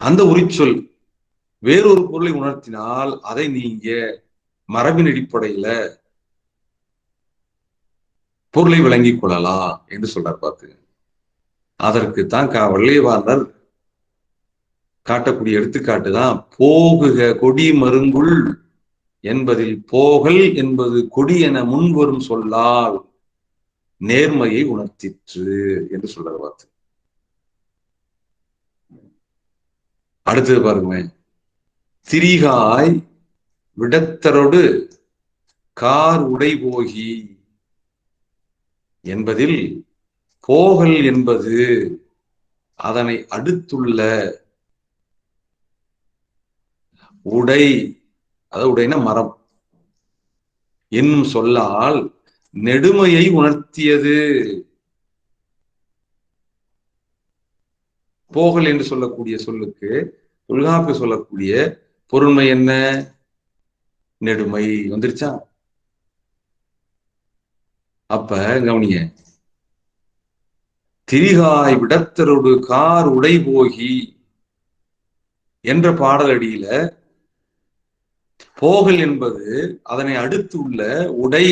அந்த உரிச்சொல் வேறொரு பொருளை உணர்த்தினால் அதை நீங்க மரபின் அடிப்படையில பொருளை விளங்கிக் கொள்ளலாம் என்று சொல்றார். பார்த்து அதற்குத்தான் வள்ளியவாளர் காட்டக்கூடிய எடுத்துக்காட்டுதான் போகுக கொடி மருங்குள் என்பதில் போகல் என்பது கொடி என முன்வரும் சொல்லால் நேர்மையை உணர்த்திற்று என்று சொல்றார். பார்த்து அடுத்தது பாருங்க, திரிகாய் விடத்தரோடு கார் உடை போகி என்பதில் போகல் என்பது அதனை அடுத்துள்ள உடை, அதாவது உடைனா மரம் என்னும் சொல்லால் நெடுமையை உணர்த்தியது. போகல் என்று சொல்லக்கூடிய சொல்லுக்கு தொல்காப்பியர் சொல்லக்கூடிய பொருண்மை என்ன? நெடுமை வந்துருச்சா? அப்ப கவனிய, திரிகாய் விடத்தரோடு கார் உடை போகி என்ற பாடலடியில போகல் என்பது அதனை அடுத்து உள்ள உடை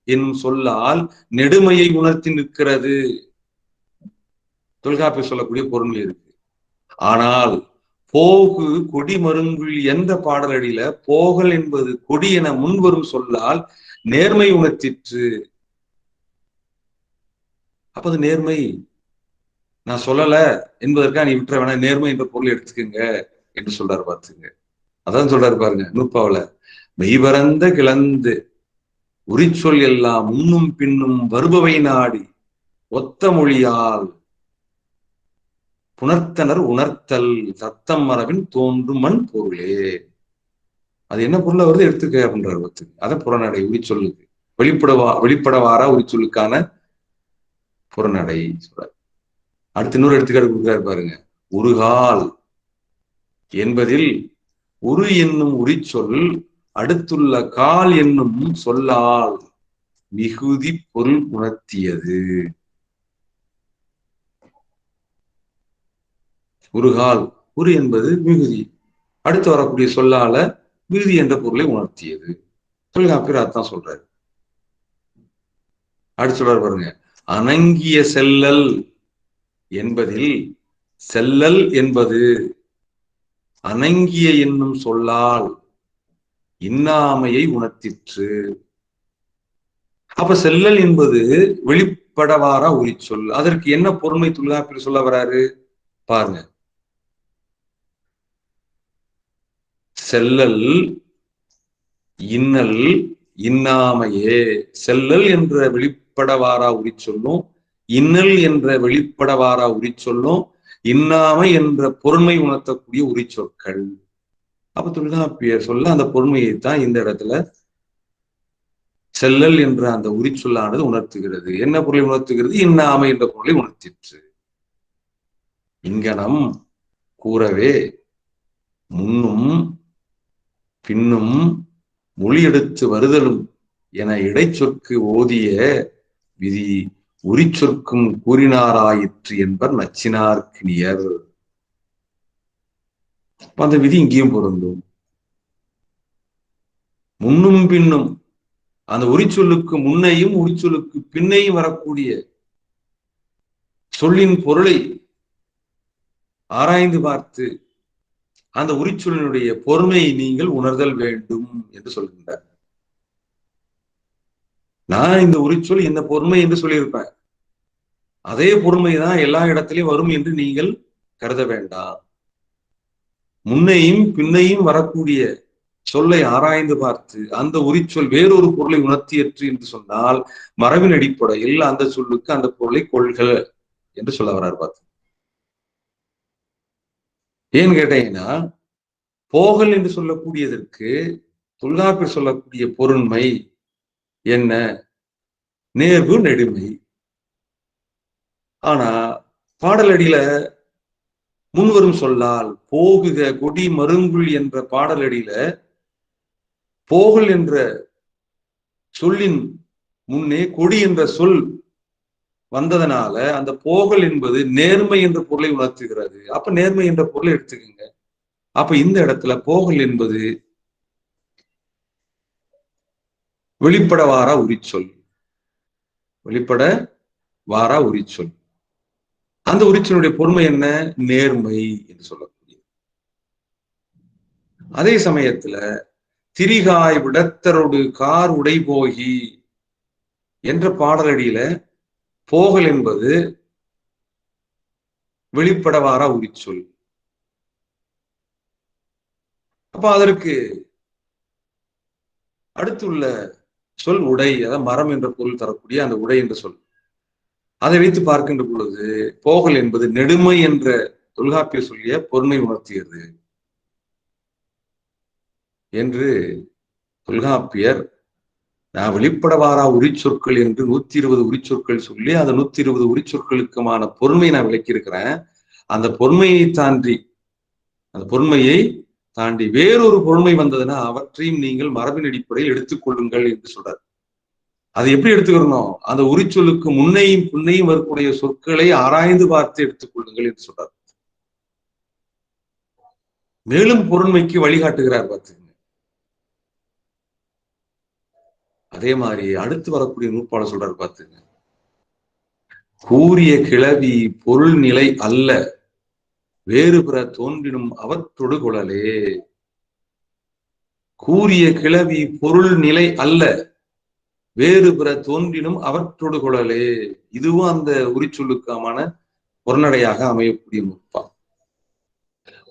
என்னும் சொல்லால் நெடுமையை உணர்த்தி நிற்கிறது. தொல்காப்பியர் சொல்லக்கூடிய பொருள் இருக்கு. ஆனால் போகு கொடி மருங்குள் என்ற பாடலடியில போகல் என்பது கொடி என முன்வரும் சொல்லால் நேர்மை உணர்த்திற்று. அப்ப அது நேர்மை நான் சொல்லல என்பதற்காக நீ விட்டுற வேணா, நேர்மை என்ற பொருள் எடுத்துக்கங்க என்று சொல்றாரு. பார்த்துங்க, அதான் சொல்றாரு பாருங்க நூற்பாவில, மெய்பரந்த கிளந்து உரிச்சொல் எல்லாம் முன்னும் பின்னும் வருபவை நாடி ஒத்த மொழியால் புணர்த்தனர் உணர்த்தல் தத்தம் மரபின் தோன்றும் மண் பொருளே. அது என்ன பொருளை வருது எடுத்துக்க அப்படின்றாரு. பார்த்துங்க, அதான் புறநடை உரிச்சொல்லுக்கு வெளிப்படவாரா உரிச்சொல்லுக்கான புறநடை சொல்றாரு. அடுத்து இன்னொரு எடுத்துக்காட்டு கொடுக்குறாரு பாருங்க. உருகால் என்பதில் உரு என்னும் உரிச்சொல் அடுத்துள்ள கால் என்னும் சொல்லால் மிகுதி பொருள் உணர்த்தியது. உருகால், உரு என்பது மிகுதி, அடுத்து வரக்கூடிய சொல்லால மிகுதி என்ற பொருளை உணர்த்தியது. தொல்காப்பியர் அதான் சொல்றாரு. அடுத்து சொல்றாரு பாருங்க. அணங்கிய செல்லல் என்பதில் செல்லல் என்பது அணங்கிய என்னும் சொல்லால் இன்னாமையை உணர்த்திற்று. அப்ப செல்லல் என்பது வெளிப்படவாரா உரிச்சொல். அதற்கு என்ன பொருண்மை தொல்காப்பியர் சொல்ல வராரு பாருங்க. செல்லல் இன்னல் இன்னாமையே. செல்லல் என்ற வெளிப்படவாரா உரிச்சொல்லும் இன்னல் என்ற வெளிப்படவாரா உரிச்சொல்லும் இன்னாமை என்ற பொருண்மை உணர்த்தக்கூடிய உரிச்சொற்கள். அப்ப தொல்காப்பியர் சொல்ல அந்த பொருண்மையைத்தான் இந்த இடத்துல செல்லல் என்ற அந்த உரிச்சொல்லானது உணர்த்துகிறது. என்ன பொருளை உணர்த்துகிறது? இன்னாமை என்ற பொருளை உணர்த்திற்று. இங்கனம் கூறவே முன்னும் பின்னும் மொழி எடுத்து வருதலும் என இடைச்சொற்கு ஓதிய விதி உரிச்சொற்கும் கூறினாராயிற்று என்பர் நச்சினார்க்கினியர். அந்த விதி இங்கேயும் பொருந்தும். முன்னும் பின்னும், அந்த உரிச்சொல்லுக்கு முன்னையும் உரிச்சொல்லுக்கு பின்னையும் வரக்கூடிய சொல்லின் பொருளை ஆராய்ந்து பார்த்து அந்த உரிச்சொல்லினுடைய பொறுமையை நீங்கள் உணர்தல் வேண்டும் என்று சொல்கின்றார். நான் இந்த உரிச்சொல் இந்த பொறுமை என்று சொல்லியிருப்பேன், அதே பொறுமைதான் எல்லா இடத்திலையும் வரும் என்று நீங்கள் கருத வேண்டாம். முன்னையும் பின்னையும் வரக்கூடிய சொல்லை ஆராய்ந்து பார்த்து அந்த உரிச்சொல் வேறொரு பொருளை உணர்த்தியற்று என்று சொன்னால் மரபின் அடிப்படையில் அந்த சொல்லுக்கு அந்த பொருளை கொள்க என்று சொல்ல வர்றார். பார்த்து ஏன்னு கேட்டீங்கன்னா, போகல் என்று சொல்லக்கூடியதற்கு தொல்காப்பியர் சொல்லக்கூடிய பொருண்மை என்ன? நேர்வு நெடுமை. ஆனா பாடலடியில முன்வரும் சொல்லால் போகுக கொடி மருங்குள் என்ற பாடலடியில போகல் என்ற சொல்லின் முன்னே கொடி என்ற சொல் வந்ததனால அந்த போகல் என்பது நேர்மை என்ற பொருளை உணர்த்துகிறது. அப்ப நேர்மை என்ற பொருளை எடுத்துக்கங்க. அப்ப இந்த இடத்துல போகல் என்பது வெளிப்பட வாரா உரிச்சொல். வெளிப்பட வாரா உரிச்சொல். அந்த உரிச்சொல்லுடைய பொறுமை என்ன? நேர்மை என்று சொல்லக்கூடிய. அதே சமயத்துல திரிகாய் விடத்தரோடு கார் உடை போகி என்ற பாடலடியில போகல் என்பது வெளிப்பட வாரா உரிச்சொல். அப்ப அதற்கு அடுத்துள்ள சொல் உடை, அதாவது மரம் என்ற பொருள் தரக்கூடிய அந்த உடை என்ற சொல். அதை வைத்து பார்க்கின்ற பொழுது போகல் என்பது நெடுமை என்ற தொல்காப்பியர் சொல்லிய பொருண்மை உணர்த்துகிறது என்று தொல்காப்பியர் நான் வெளிப்படவாரா உரிச்சொற்கள் என்று 120 உரிச்சொற்கள் சொல்லி அந்த 120 உரிச்சொற்களுக்குமான பொருண்மையை நான் விளக்கி இருக்கிறேன். அந்த பொருண்மையை தாண்டி அந்த பொருண்மையை தாண்டி வேறொரு பொருண்மை வந்ததுன்னா அவற்றையும் நீங்கள் மரபின் அடிப்படையில் எடுத்துக்கொள்ளுங்கள் என்று சொல்றார். அது எப்படி எடுத்துக்கிறணும்? அந்த உரிச்சொல்லுக்கு முன்னையும் பின்னையும் வரக்கூடிய சொற்களை ஆராய்ந்து பார்த்து எடுத்துக்கொள்ளுங்கள் என்று சொல்றார். மேலும் பொருண்மைக்கு வழிகாட்டுகிறார் பார்த்துங்க. அதே மாதிரி அடுத்து வரக்கூடிய நூற்பாளர் சொல்றாரு பார்த்துங்க. கூறிய கிளவி பொருள் நிலை அல்ல, வேறு பிற தோன்றினும் அவற்றொடு குழலே. கூறிய கிளவி பொருள் நிலை அல்ல, வேறு பிற தோன்றினும் அவற்றொடு குழலே. இதுவும் அந்த உரிச்சொல்லுக்கான பொருநடையாக அமையக்கூடிய நுட்பம்.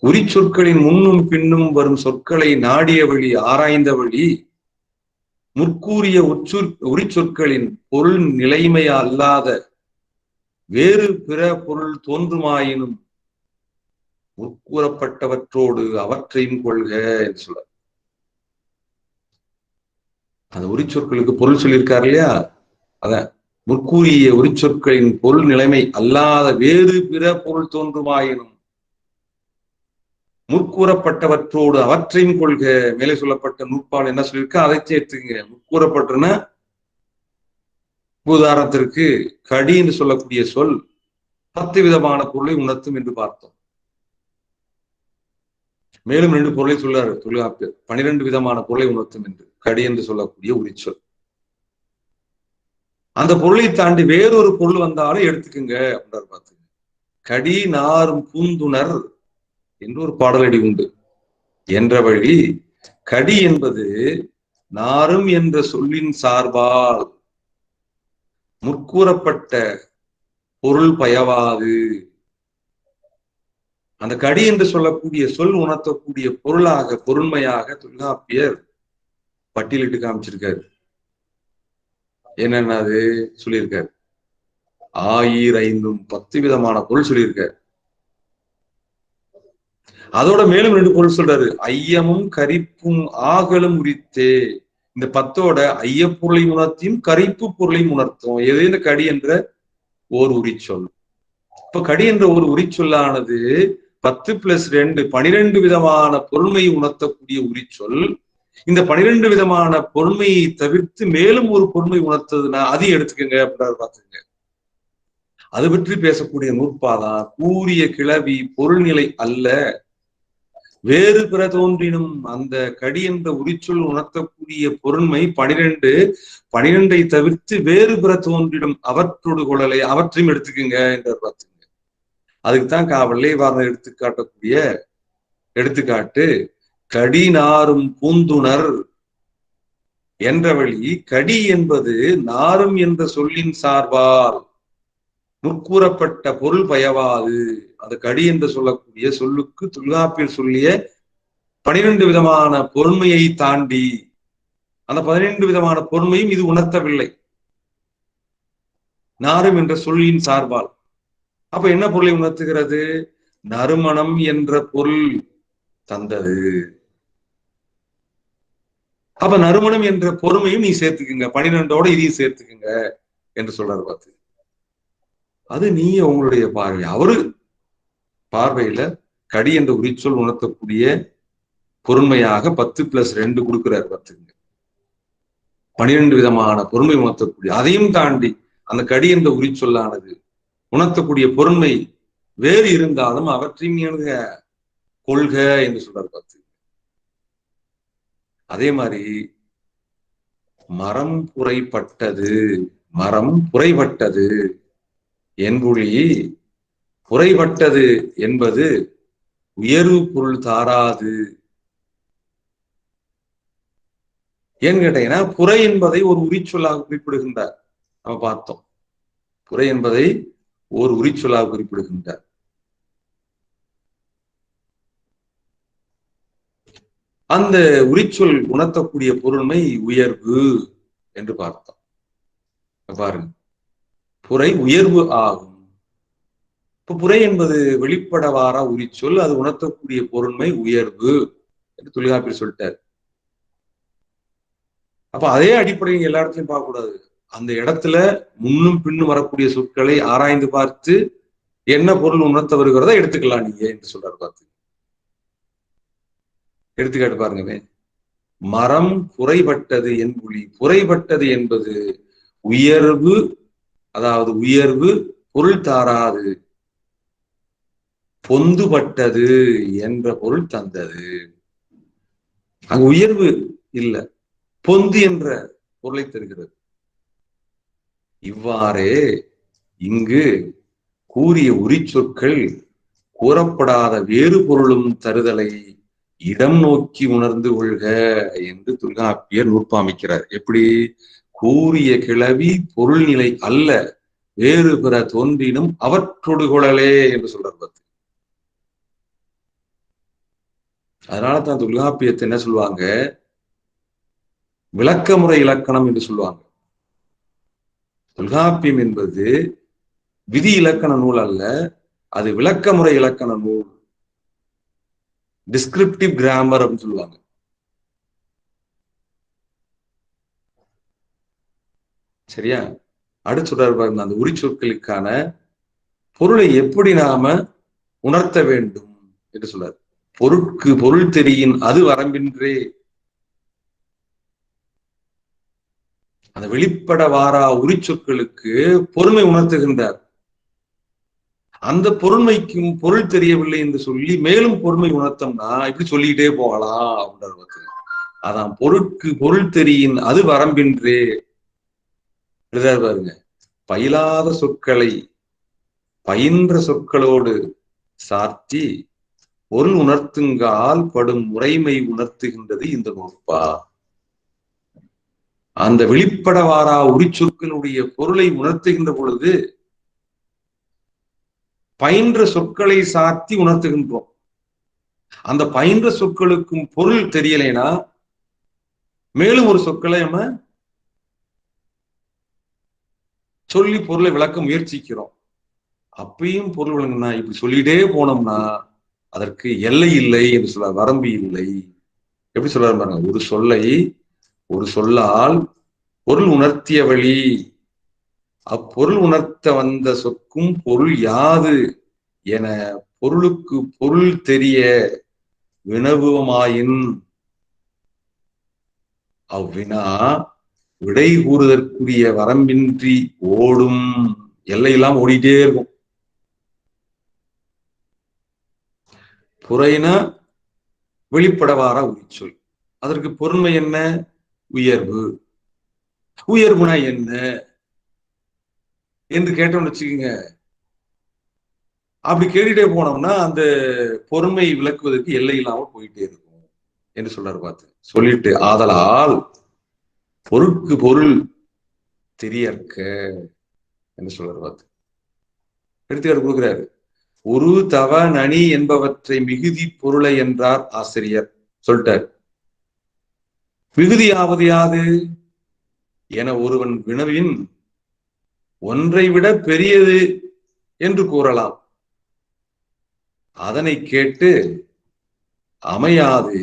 உரிச்சொற்களின் முன்னும் பின்னும் வரும் சொற்களை நாடிய வழி ஆராய்ந்த வழி முற்கூறிய உரிச்சொற்களின் பொருள் நிலைமையா அல்லாத வேறு பிற பொருள் தோன்றுமாயினும் முற்கூறப்பட்டவற்றோடு அவற்றையும் கொள்க என்று சொல்ற. அந்த உரிச்சொற்களுக்கு பொருள் சொல்லியிருக்காரு இல்லையா, அத முற்கூறிய உரிச்சொற்களின் பொருள் நிலைமை அல்லாத வேறு பிற பொருள் தோன்றுமாயினும் முற்கூறப்பட்டவற்றோடு அவற்றையும் கொள்க. மேலே சொல்லப்பட்ட நூற்பால் என்ன சொல்லியிருக்க அதை சேர்த்துங்க. முற்கூறப்பட்டன உதாரணத்திற்கு கடி என்று சொல்லக்கூடிய சொல் 10 விதமான பொருளை உணர்த்தும் என்று பார்த்தோம். மேலும் 2 பொருளை சொல்லாரு தொல்காப்பியர். 12 விதமான பொருளை உணர்த்தும் என்று கடி என்று சொல்லக்கூடிய உரிச்சொல். அந்த பொருளை தாண்டி வேறொரு பொருள் வந்தாலும் எடுத்துக்குங்க அப்படின்றாரு பார்த்துங்க. கடி நாரும் பூந்துணர் என்று ஒரு பாடலடி உண்டு. என்ற வழி கடி என்பது நாரும் என்ற சொல்லின் சார்பால் முற்கூறப்பட்ட பொருள் பயவாது. அந்த கடி என்று சொல்லக்கூடிய சொல் உணர்த்தக்கூடிய பொருளாக பொருண்மையாக தொல்காப்பியர் பட்டியலிட்டு காமிச்சிருக்காரு. என்னென்ன அது சொல்லியிருக்காரு? 1010 விதமான பொருள் சொல்லியிருக்காரு. அதோட மேலும் 2 பொருள் சொல்றாரு. ஐயமும் கரிப்பும் ஆகலும் உரித்தே. இந்த 10ஓட ஐய பொருளை உணர்த்தியும் கரிப்பு பொருளையும் உணர்த்தும். எது? இந்த கடி என்ற ஓர் உரிச்சொல். இப்ப கடி என்ற ஒரு உரிச்சொல்லானது 10+2 12 விதமான பொருண்மையை உணர்த்தக்கூடிய உரிச்சொல். இந்த 12 விதமான பொருண்மையை தவிர்த்து மேலும் ஒரு பொருண்மை உணர்த்ததுன்னா அதையும் எடுத்துக்கங்க அப்படின்றாரு பார்த்துங்க. அது பற்றி பேசக்கூடிய நூற்பாதான் கூறிய கிளவி பொருள்நிலை அல்ல, வேறு பிற தோன்றினும். அந்த கடி என்ற உரிச்சொல் உணர்த்தக்கூடிய பொருண்மை 12 தவிர்த்து வேறு பிற தோன்றினும் அவற்றோடு கொள்ளலை, அவற்றையும் எடுத்துக்குங்க என்றார் பார்த்துங்க. அதுக்குத்தான் வெள்ளைவாரன் எடுத்துக்காட்டக்கூடிய எடுத்துக்காட்டு கடி நாரும் பூந்துணர் என்ற வழி. கடி என்பது நாரும் என்ற சொல்லின் சார்பால் முற்கூறப்பட்ட பொருள் பயவாது. அந்த கடி என்று சொல்லக்கூடிய சொல்லுக்கு தொல்காப்பியர் சொல்லிய 12 விதமான பொருண்மையை தாண்டி அந்த 12 விதமான பொருண்மையும் இது உணர்த்தவில்லை, நாரும் என்ற சொல்லின் சார்பால். அப்ப என்ன பொருளை உணர்த்துகிறது? நறுமணம் என்ற பொருள் தந்தது. அப்ப நறுமணம் என்ற பொறுமையும் நீ சேர்த்துக்குங்க, 12ஓட இதையும் சேர்த்துக்குங்க என்று சொல்றாரு பார்த்து. அது நீ உங்களுடைய பார்வை. அவரு பார்வையில கடி என்ற உரிச்சொல் உணர்த்தக்கூடிய பொறுமையாக 10+2 கொடுக்கிறார் பார்த்துங்க. 12 விதமான பொறுமை உணர்த்தக்கூடிய, அதையும் தாண்டி அந்த கடி என்ற உரிச்சொல்லானது உணர்த்தக்கூடிய பொறுமை வேறு இருந்தாலும் அவற்றையும் கொள்க என்று சொல்றாரு பார்த்து. அதே மாதிரி மரம் புரைப்பட்டது என்பொழி. புரைப்பட்டது என்பது உயர்வு பொருள் தாராது. ஏன்னு கேட்டீங்கன்னா, புரை என்பதை ஒரு உரிச்சொல்லாக குறிப்பிடுகின்றார். நம்ம பார்த்தோம், புரை என்பதை ஒரு உரிச்சொல்லாக குறிப்பிடுகின்றார். அந்த உரிச்சொல் உணர்த்தக்கூடிய பொருண்மை உயர்வு என்று பார்த்தோம். பாருங்க, புரை உயர்வு ஆகும். இப்ப புரை என்பது வெளிப்படவார உரிச்சொல், அது உணர்த்தக்கூடிய பொருண்மை உயர்வு என்று தொல்காப்பியர் சொல்லிட்டார். அப்ப அதே அடிப்படையில் எல்லா இடத்துலையும் பார்க்க கூடாது. அந்த இடத்துல முன்னும் பின்னும் வரக்கூடிய சொற்களை ஆராய்ந்து பார்த்து என்ன பொருள் உணர்த்த வருகிறதா எடுத்துக்கலாம் நீங்க என்று சொல்றாரு பார்த்து. எடுத்துக்காட்டு பாருங்க. மரம் குறைபட்டது என்புலி. குறைபட்டது என்பது உயர்வு, அதாவது உயர்வு பொருள் தாராது, பொந்துபட்டது என்ற பொருள் தந்தது. அங்கு உயர்வு இல்ல, பொந்து என்ற பொருளை தருகிறது. இவ்வாறே இங்கு கூறிய உரிச்சொற்கள் கூறப்படாத வேறு பொருளும் தருதலை இடம் நோக்கி உணர்ந்து கொள்க என்று தொல்காப்பியர் நூற்பாமிக்கிறார். எப்படி? கூறிய கிளவி பொருள் நிலை அல்ல, வேறு பிற தோன்றினும் அவற்றொடு குழலே என்று சொல்றார். அதனாலதான் தொல்காப்பியத்தை என்ன சொல்லுவாங்க? விளக்கமுறை இலக்கணம் என்று சொல்லுவாங்க. தொல்காப்பியம் என்பது விதி இலக்கண நூல் அல்ல, அது விளக்கமுறை இலக்கண நூல், டிஸ்கிரிப்டிவ் கிராமர் அப்படின்னு சொல்லுவாங்க. சரியா? அடுத்து சொல்றாரு, அந்த உரிச்சொற்களுக்கான பொருளை எப்படி நாம உணர்த்த வேண்டும் என்று சொல்றாரு. பொருட்கு பொருள் தெரியின் அது வரம்பின்றே. அந்த வெளிப்பட வாரா உரிச்சொற்களுக்கு பொறுமை உணர்த்துகின்றார். அந்த பொறுமைக்கும் பொருள் தெரியவில்லை என்று சொல்லி மேலும் பொறுமை உணர்த்தம்னா இப்படி சொல்லிக்கிட்டே போகலாம் அப்படின்றது. அதான் பொருட்கு பொருள் தெரியின் அது வரம்பின்றே எழுதாரு பாருங்க. பயிலாத சொற்களை பயின்ற சொற்களோடு சார்த்தி பொருள் உணர்த்துங்கால் படும் முறைமை உணர்த்துகின்றது இந்த நூற்பா. அந்த வெளிப்பட வாரா உரிச்சொற்களுடைய பொருளை உணர்த்துகின்ற பொழுது பயின்ற சொற்களை சார்த்தி உணர்த்துகின்றோம். அந்த பயின்ற சொற்களுக்கும் பொருள் தெரியலைன்னா மேலும் ஒரு சொற்களை நம்ம சொல்லி பொருளை விளக்க முயற்சிக்கிறோம். அப்பயும் பொருள் விளங்குனா இப்படி சொல்லிட்டே போனோம்னா அதற்கு எல்லை இல்லை என்று சொல்ல, வரம்பு இல்லை. எப்படி சொல்றாரு பாருங்க, ஒரு சொல்லை ஒரு சொல்லால் பொருள் உணர்த்திய வழி, அப்பொருள் உணர்த்த வந்த சொற்கும் பொருள் யாது என பொருளுக்கு பொருள் தெரிய வினவுமாயின் அவ்வினா விடை கூறுதற்குரிய வரம்பின்றி ஓடும். எல்லையெல்லாம் ஓடிட்டே இருக்கும். புறைனா வெளிப்படவார உரிச்சொல், அதற்கு பொருண்மை என்ன? உயர்வு. உயர்வுனா என்ன என்று கேட்டோம்னு வச்சுக்கோங்க. அப்படி கேட்டுட்டே போனோம்னா அந்த பொறுமை விளக்குவதற்கு எல்லை இல்லாமல் போயிட்டே இருக்கும் என்று சொல்றாரு. பார்த்து சொல்லிட்டு ஆதலால் பொருட்கு பொருள் தெரியற்க என்று சொல்றாரு. பார்த்து எடுத்துக்காட்டு கொடுக்கிறாரு. உரு தவ நனி என்பவற்றை மிகுதி பொருளை என்றார் ஆசிரியர். சொல்லிட்டார். மிகுதியாவது யாது என ஒருவன் வினவின் ஒன்றை விட பெரியது என்று கூறலாம். அதனை கேட்டு அமையாது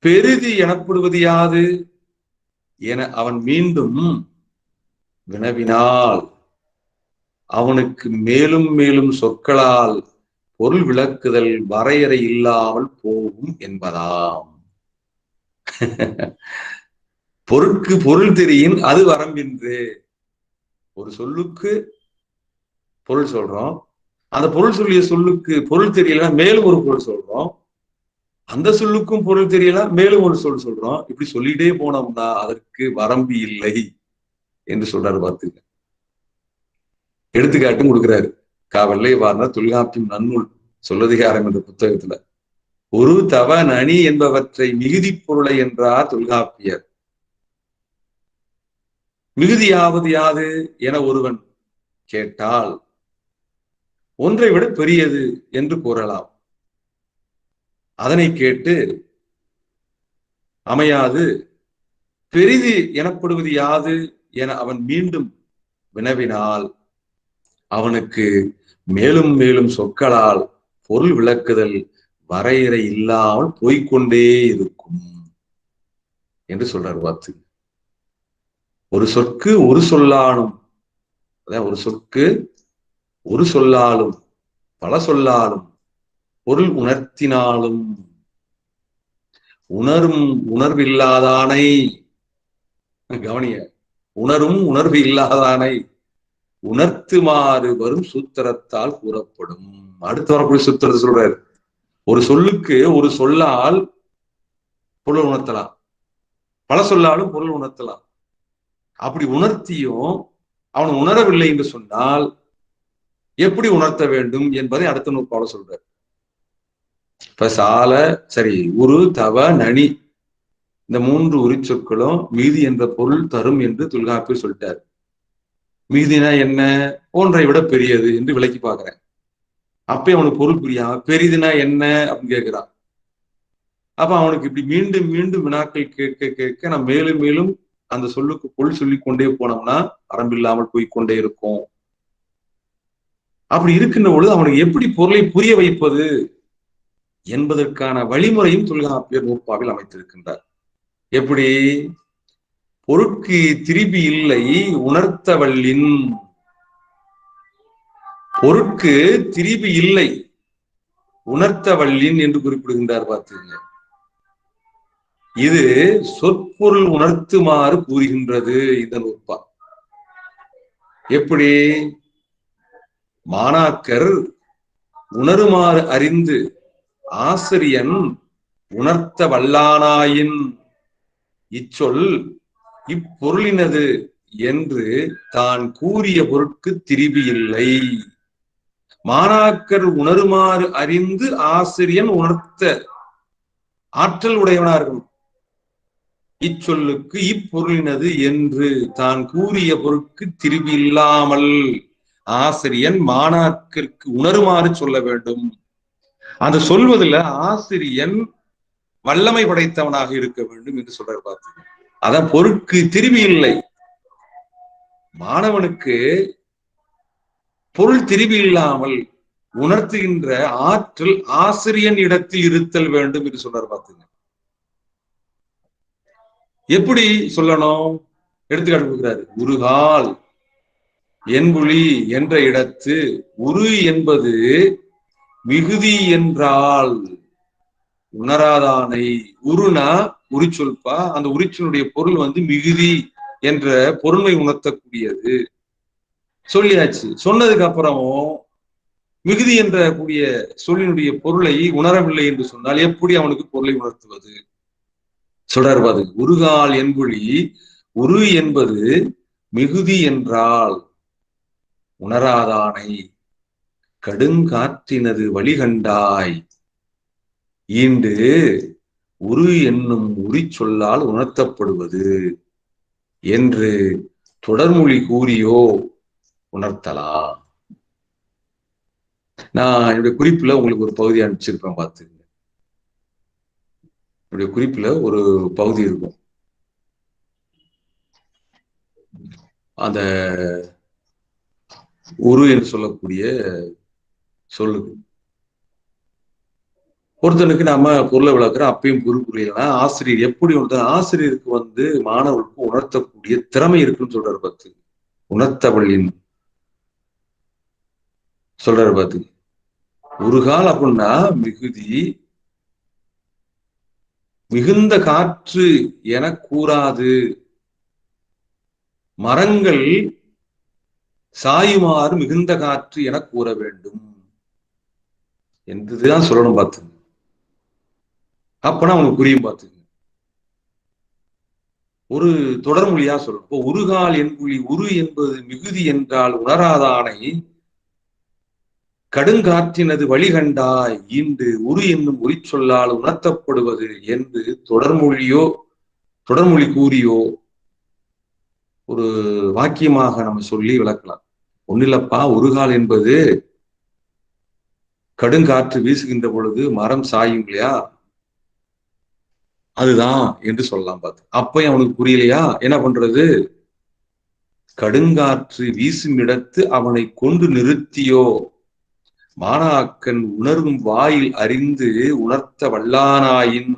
பெரிது எனப்படுவது யாது என அவன் மீண்டும் வினவினால் அவனுக்கு மேலும் மேலும் சொற்களால் பொருள் விளக்குதல் வரையறை இல்லாமல் போகும் என்பதாம். பொருட்கு பொருள் தெரியின் அது வரம்பின்று. ஒரு சொல்லுக்கு பொருள் சொல்றோம், அந்த பொருள் சொல்லிய சொல்லுக்கு பொருள் தெரியல மேலும் ஒரு பொருள் சொல்றோம், அந்த சொல்லுக்கும் பொருள் தெரியல மேலும் ஒரு சொல் சொல்றோம். இப்படி சொல்லிட்டே போனோம்னா அதற்கு வரம்பு இல்லை என்று சொல்றாரு. பார்த்துக்க, எடுத்துக்காட்டும் கொடுக்கிறாரு. காவல்லை வார்னர் தொல்காப்பியம் நன்னூல் சொல்லதிகாரம் என்ற புத்தகத்துல ஒரு தவ நனி என்பவற்றை மிகுதி பொருளை என்றார் தொல்காப்பியர். மிகுதியாவது யாது என ஒருவன் கேட்டால் ஒன்றை விட பெரியது என்று கூறலாம். அதனை கேட்டு அமையாது பெரிது எனப்படுவது யாது என அவன் மீண்டும் வினவினால் அவனுக்கு மேலும் மேலும் சொற்களால் பொருள் விளக்குதல் வரையறை இல்லாமல் போய்கொண்டே இருக்கும் என்று சொல்றார். பார்த்து ஒரு சொற்கு ஒரு சொல்லாலும், அதான் ஒரு சொற்கு ஒரு சொல்லாலும் பல சொல்லாலும் பொருள் உணர்த்தினாலும் உணரும் உணர்வில்லாதானை, கவனிய, உணரும் உணர்வு இல்லாதானை உணர்த்துமாறு வரும் சூத்திரத்தால் கூறப்படும். அடுத்து வரக்கூடிய சூத்திரத்தை சொல்றாரு. ஒரு சொல்லுக்கு ஒரு சொல்லால் பொருள் உணர்த்தலாம், பல சொல்லாலும் பொருள் உணர்த்தலாம். அப்படி உணர்த்தியும் அவன் உணரவில்லை என்று சொன்னால் எப்படி உணர்த்த வேண்டும் என்பதை அடுத்த நூற்பால சொல்றார். இப்ப சால, சரி, உரு, தவ, நனி இந்த 3 உரிச்சொற்களும் மீதி என்ற பொருள் தரும் என்று தொல்காப்பியர் சொல்லிட்டார். மீதினா என்ன? ஒன்றை விட பெரியது என்று விளக்கி பார்க்கிறேன். அப்ப அவனுக்கு பொருள் புரியாம பெரிதுனா என்ன அப்படின்னு கேட்கிறான். அப்ப அவனுக்கு இப்படி மீண்டும் மீண்டும் வினாக்கள் கேட்க கேட்க நம்ம மேலும் மேலும் அந்த சொல்லுக்கு பொருள் சொல்லிக் கொண்டே போனோம்னா ஆரம்பில்லாமல் போய்கொண்டே இருக்கும். அப்படி இருக்கின்ற பொழுது அவனுக்கு எப்படி பொருளை புரிய வைப்பது என்பதற்கான வழிமுறையும் தொல்காப்பியர் நூற்பாவில் அமைத்திருக்கின்றார். எப்படி? பொருட்கு திரிபி இல்லை உணர்த்த வல்லின். பொருட்கு திரிபி இல்லை உணர்த்த வல்லின் என்று குறிப்பிடுகின்றார். பார்த்துங்க, இது சொற்பொருள் உணர்த்துமாறு கூறுகின்றது இந்த நூற்பா. எப்படி? மாணாக்கர் உணருமாறு அறிந்து ஆசிரியன் உணர்த்த வல்லானாயின் இச்சொல் இப்பொருளினது என்று தான் கூறிய பொருட்கு திரிபி இல்லை. மாணாக்கர் உணருமாறு அறிந்து ஆசிரியன் உணர்த்த ஆற்றல் உடையவனா இருக்கணும். இச்சொல்லுக்கு இப்பொருளினது என்று தான் கூறிய பொருட்கு திரிபி இல்லாமல் ஆசிரியன் மாணாக்கருக்கு உணருமாறு சொல்ல வேண்டும். அந்த சொல்வதில் ஆசிரியன் வல்லமை படைத்தவனாக இருக்க வேண்டும் என்று சொல்ற. பார்த்து, அதான் பொருட்கு திரிபி இல்லை. மாணவனுக்கு பொருள் திரிபி இல்லாமல் உணர்த்துகின்ற ஆற்றல் ஆசிரியன் இடத்தில் இருத்தல் வேண்டும் என்று சொல்றார். பார்த்துங்க, எப்படி சொல்லணும்? எடுத்துக்காட்டு கொடுக்கிறாரு. உருகால் என்புலி என்ற இடத்து உரு என்பது மிகுதி என்றால் உணராதானை. உருனா உரிச்சொல்பா, அந்த உரிச்சொல்லுடைய பொருள் மிகுதி என்ற பொருளை உணர்த்தக்கூடியது. சொல்லியாச்சு. சொன்னதுக்கு அப்புறமும் மிகுதி என்ற கூடிய சொல்லினுடைய பொருளை உணரவில்லை என்று சொன்னால் எப்படி அவனுக்கு பொருளை உணர்த்துவது? சொல்றாரு பாது. உருகால் என்புலி உரு என்பது மிகுதி என்றால் உணராதானை கடுங்காற்றினது வழிகண்டாய் ஈண்டு உரு என்னும் உரி சொல்லால் உணர்த்தப்படுவது என்று தொடர்மொழி கூறியோ உணர்த்தலாம். நான் என்னுடைய குறிப்புல உங்களுக்கு ஒரு பகுதி அனுப்பிச்சிருப்பேன். பார்த்துங்க, என்னுடைய குறிப்புல ஒரு பகுதி இருக்கும். அந்த உரு என்று சொல்லக்கூடிய சொல்லுது. ஒருத்தனுக்கு நாம பொருளை விளக்குற அப்பயும் புரியலாம். ஆசிரியர் எப்படி ஆசிரியருக்கு மாணவர்களுக்கு உணர்த்தக்கூடிய திறமை இருக்குன்னு சொல்றாரு. பார்த்து, உணர்த்தவள்ளின் சொல்றாரு. பார்த்து, உருகால் அப்படின்னா மிகுதி, மிகுந்த காற்று என கூறாது மரங்கள் சாயுமாறு மிகுந்த காற்று என கூற வேண்டும் என்றுதான் சொல்லணும். பார்த்துங்க, அப்பனா அவனுக்கு புரியும். பார்த்துங்க, ஒரு தொடர்மொழியா சொல்லணும். இப்போ உருகால் என்புலி உரு என்பது மிகுதி என்றால் உணராதானை கடுங்காற்றினது வழிகண்டாய் ஈண்டு உரு என்னும் உரி சொல்லால் உணர்த்தப்படுவது என்று தொடர்மொழி கூறியோ ஒரு வாக்கியமாக நம்ம சொல்லி விளக்கலாம். ஒன்னில்லப்பா, உருகால் என்பது கடுங்காற்று வீசுகின்ற பொழுது மரம் சாயும் இல்லையா, அதுதான் என்று சொல்லலாம். பார்த்து, அப்பயும் அவனுக்கு புரியலையா? என்ன பண்றது? கடுங்காற்று வீசும் இடத்து அவனை கொண்டு நிறுத்தியோ மாணாக்கன் உணர்வும் வாயில் அறிந்து உணர்த்த வல்லானாயின்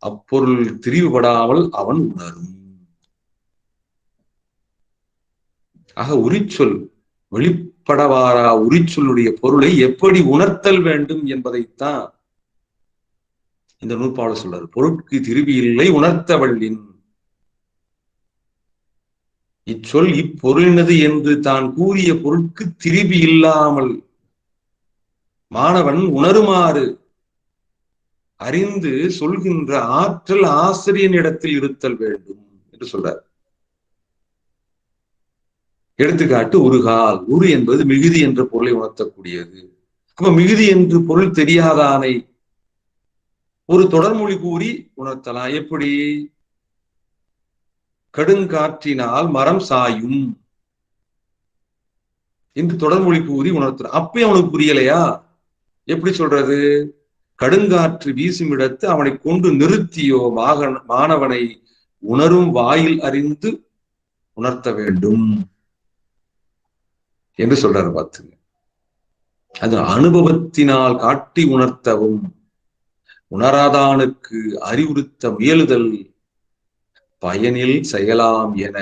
அப்பொருள் திரிவுபடாமல் அவன் உணரும். ஆக உரிச்சொல் வெளிப்படவாரா உரிச்சொல்லுடைய பொருளை எப்படி உணர்த்தல் வேண்டும் என்பதைத்தான் இந்த நூற்பாளர் சொல்றாரு, பொருட்கு திருவி இல்லை உணர்த்த வள்ளின். இச்சொல் இப்பொருளினது என்று தான் கூறிய பொருட்கு திரிபி இல்லாமல் மாணவன் உணருமாறு அறிந்து சொல்கின்ற ஆற்றல் ஆசிரியனிடத்தில் இருத்தல் வேண்டும் என்று சொல்றார். எடுத்துக்காட்டு உருகால். உரு என்பது மிகுதி என்ற பொருளை உணர்த்தக்கூடியது. அப்ப மிகுதி என்று பொருள் தெரியாதானை ஒரு தொடர்மொழி கூறி உணர்த்தலாம். எப்படி? கடுங்காற்றினால் மரம் சாயும் என்று தொடர்மொழி கூறி உணர்த்துறான். அப்பயும் அவனுக்கு புரியலையா? எப்படி சொல்றது? கடுங்காற்று வீசும் இடத்து அவனை கொண்டு நிறுத்தியோ மாணவனை உணரும் வாயில் அறிந்து உணர்த்த வேண்டும் என்று சொல்றாரு. பார்த்துங்க, அது அனுபவத்தினால் காட்டி உணர்த்தவும் உணராதானுக்கு அறிவுறுத்த முயலுதல் பயனில் செயலாம் என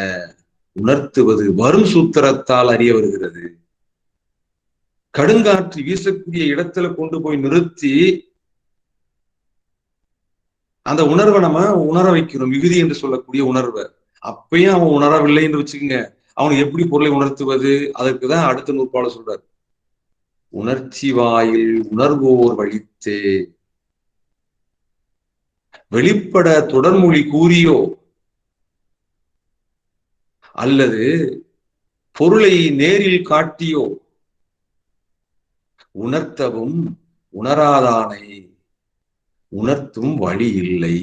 உணர்த்துவது வரும் சூத்திரத்தால் அறிய வருகிறது. கடுங்காற்று வீசக்கூடிய இடத்துல கொண்டு போய் நிறுத்தி அந்த உணர்வை நம்ம உணர வைக்கிறோம், மிகுதி என்று சொல்லக்கூடிய உணர்வை. அப்பயும் அவன் உணரவில்லை என்று வச்சுக்கோங்க, அவனுக்கு எப்படி பொருளை உணர்த்துவது? அதற்குதான் அடுத்த நூற்பாளர் சொல்றார், உணர்ச்சி வாயில் உணர்வோர் வழித்தே. வெளிப்பட தொடர்மொழி கூறியோ அல்லது பொருளை நேரில் காட்டியோ உணர்த்தவும் உணராதானை உணர்த்தும் வழி இல்லை.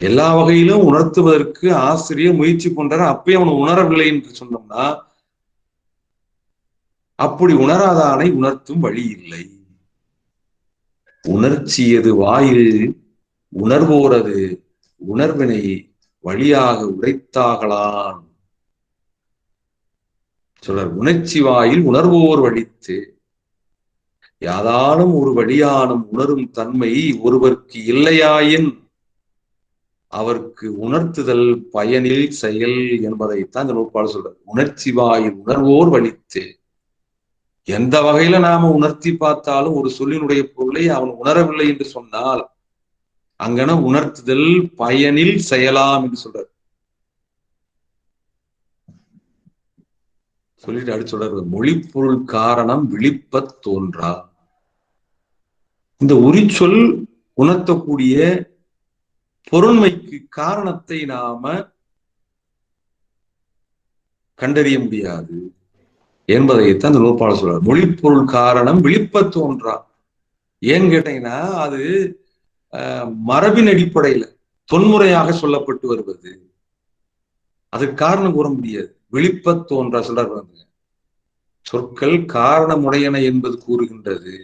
எல்லா வகையிலும் உணர்த்துவதற்கு ஆசிரியர் முயற்சி பண்றாரு, அப்பயே அவனை உணரவில்லை என்று சொன்னோம்னா அப்படி உணராதானை உணர்த்தும் வழி இல்லை. உணர்ச்சியது வாயில் உணர்வோரது உணர்வினை வழியாக உரைத்தாகலான் சொல்றார். உணர்ச்சி வாயில் உணர்வோர் வழித்து யாதானும் ஒரு வழியானும் உணரும் தன்மை ஒருவருக்கு இல்லையாயின் அவருக்கு உணர்த்துதல் பயனில் செயல் என்பதைத்தான் இந்த நூற்பாளர் சொல்றார். உணர்ச்சி வாயில் உணர்வோர் வழித்து, எந்த வகையில நாம உணர்த்தி பார்த்தாலும் ஒரு சொல்லினுடைய பொருளை அவன் உணரவில்லை என்று சொன்னால் அங்கன உணர்த்துதல் பயனில் செயலாம் என்று சொல்றார். சொல்லிட்டு அடுத்து சொல்றாரு, மொழிப்பொருள் காரணம் விழிப்ப தோன்றா. இந்த உரிச்சொல் உணர்த்தக்கூடிய பொருண்மைக்கு காரணத்தை நாம கண்டறிய முடியாது என்பதைத்தான் இந்த நூற்பாளர் சொல்றார். மொழிப்பொருள் காரணம் விழிப்ப தோன்றா. ஏன்னு கேட்டீங்கன்னா அது மரபின் அடிப்படையில தொன்முறையாக சொல்லப்பட்டு வருவது, அதுக்கு காரணம் கூற முடியாது. விழிப்ப தோன்றா சொல்றாரு. சொற்கள் காரணமுடையன என்பது கூறுகின்றது.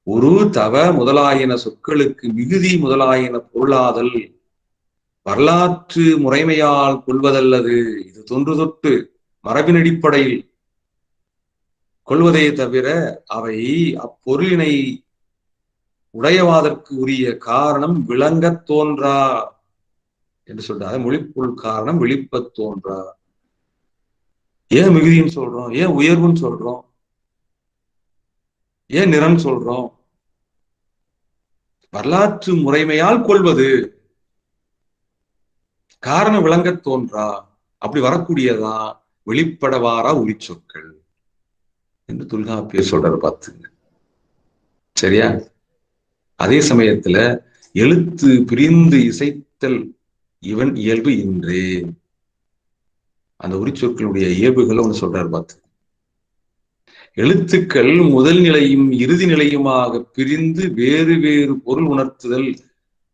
உரு தவ முதலாயின சொற்களுக்கு மிகுதி முதலாயின பொருளாதல் வரலாற்று முறைமையால் கொள்வதல்லது. இது தொன்று தொட்டு மரபின் அடிப்படையில் கொள்வதே தவிர அவை அப்பொருளினை உடையவாதற்கு உரிய காரணம் விளங்க தோன்றா என்று சொல்றாரு. மொழிப்பொருள் காரணம் விழிப்ப தோன்றா. ஏன் மிகுதின்னு சொல்றோம்? ஏன் உயர்வுன்னு சொல்றோம்? ஏன் நிறம் சொல்றோம்? வரலாற்று முறைமையால் கொள்வது காரணம் விளங்க தோன்றா. அப்படி வரக்கூடியதான் வெளிப்படவாரா உரிச்சொற்கள் என்று தொல்காப்பியர் சொல்றாரு. பார்த்துங்க, சரியா? அதே சமயத்துல எழுத்து பிரிந்து இசைத்தல் இவன் இயல்பு இன்றே. அந்த உரிச்சொற்களுடைய இயல்புகளை ஒன்று சொல்றாரு. பார்த்து, எழுத்துக்கள் முதல் நிலையும் இறுதி நிலையுமாக பிரிந்து வேறு வேறு பொருள் உணர்த்துதல்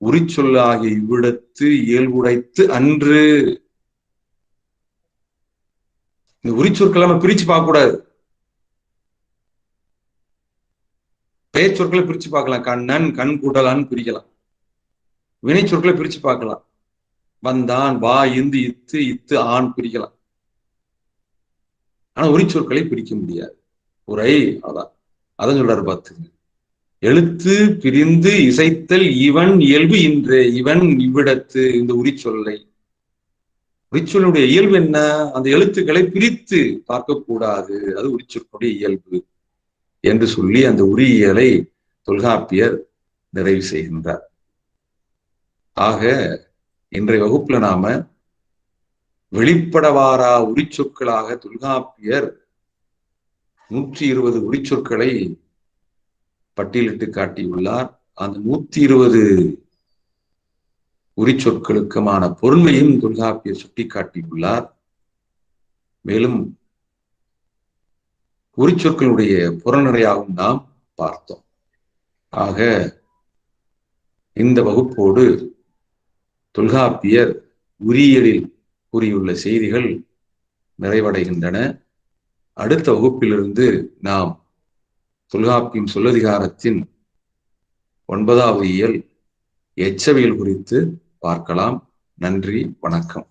உரிச்சொல்லாகிய இவ்விடத்து இயல்புடைத்து அன்று. இந்த உரிச்சொற்களை நம்ம பிரிச்சு பார்க்க கூடாது. பெயர் சொற்களை பிரிச்சு பார்க்கலாம். கண்ணன், கண் கூட்டலான்னு பிரிக்கலாம். வினை சொற்களை பிரிச்சு பார்க்கலாம். வந்தான், வா, இந்து, இத்து, இத்து, ஆண் பிரிக்கலாம். ஆனா உரிச்சொற்களை பிரிக்க முடியாது. உரை அதான் அதான் சொல்றாரு. பார்த்துங்க, எழுத்து பிரிந்து இசைத்தல் இவன் இயல்பு இன்றே. இவன் இவ்விடத்து. இந்த உரிச்சொல்லை, உரிச்சொல்லுடைய இயல்பு என்ன? அந்த எழுத்துக்களை பிரித்து பார்க்க கூடாது. அது உரிச்சொற்களுடைய இயல்பு என்று சொல்லி அந்த உரியியலை தொல்காப்பியர் நிறைவு செய்கின்றார். ஆக இன்றைய வகுப்புல நாம வெளிப்படவாரா உரிச்சொற்களாக தொல்காப்பியர் 120 உரிச்சொற்களை பட்டியலிட்டு காட்டியுள்ளார். அந்த 120 உரிச்சொற்களுக்குமான பொருண்மையும் தொல்காப்பியர் சுட்டிக்காட்டியுள்ளார். மேலும் உரிச்சொற்களுடைய புறநிலையாகவும் நாம் பார்த்தோம். ஆக இந்த வகுப்போடு தொல்காப்பியர் உரியியலில் கூறியுள்ள செய்திகள் நிறைவடைகின்றன. அடுத்த வகுப்பிலிருந்து நாம் தொல்காப்பியம் சொல்லதிகாரத்தின் 9வது இயல் எச்சவியல் குறித்து பார்க்கலாம். நன்றி, வணக்கம்.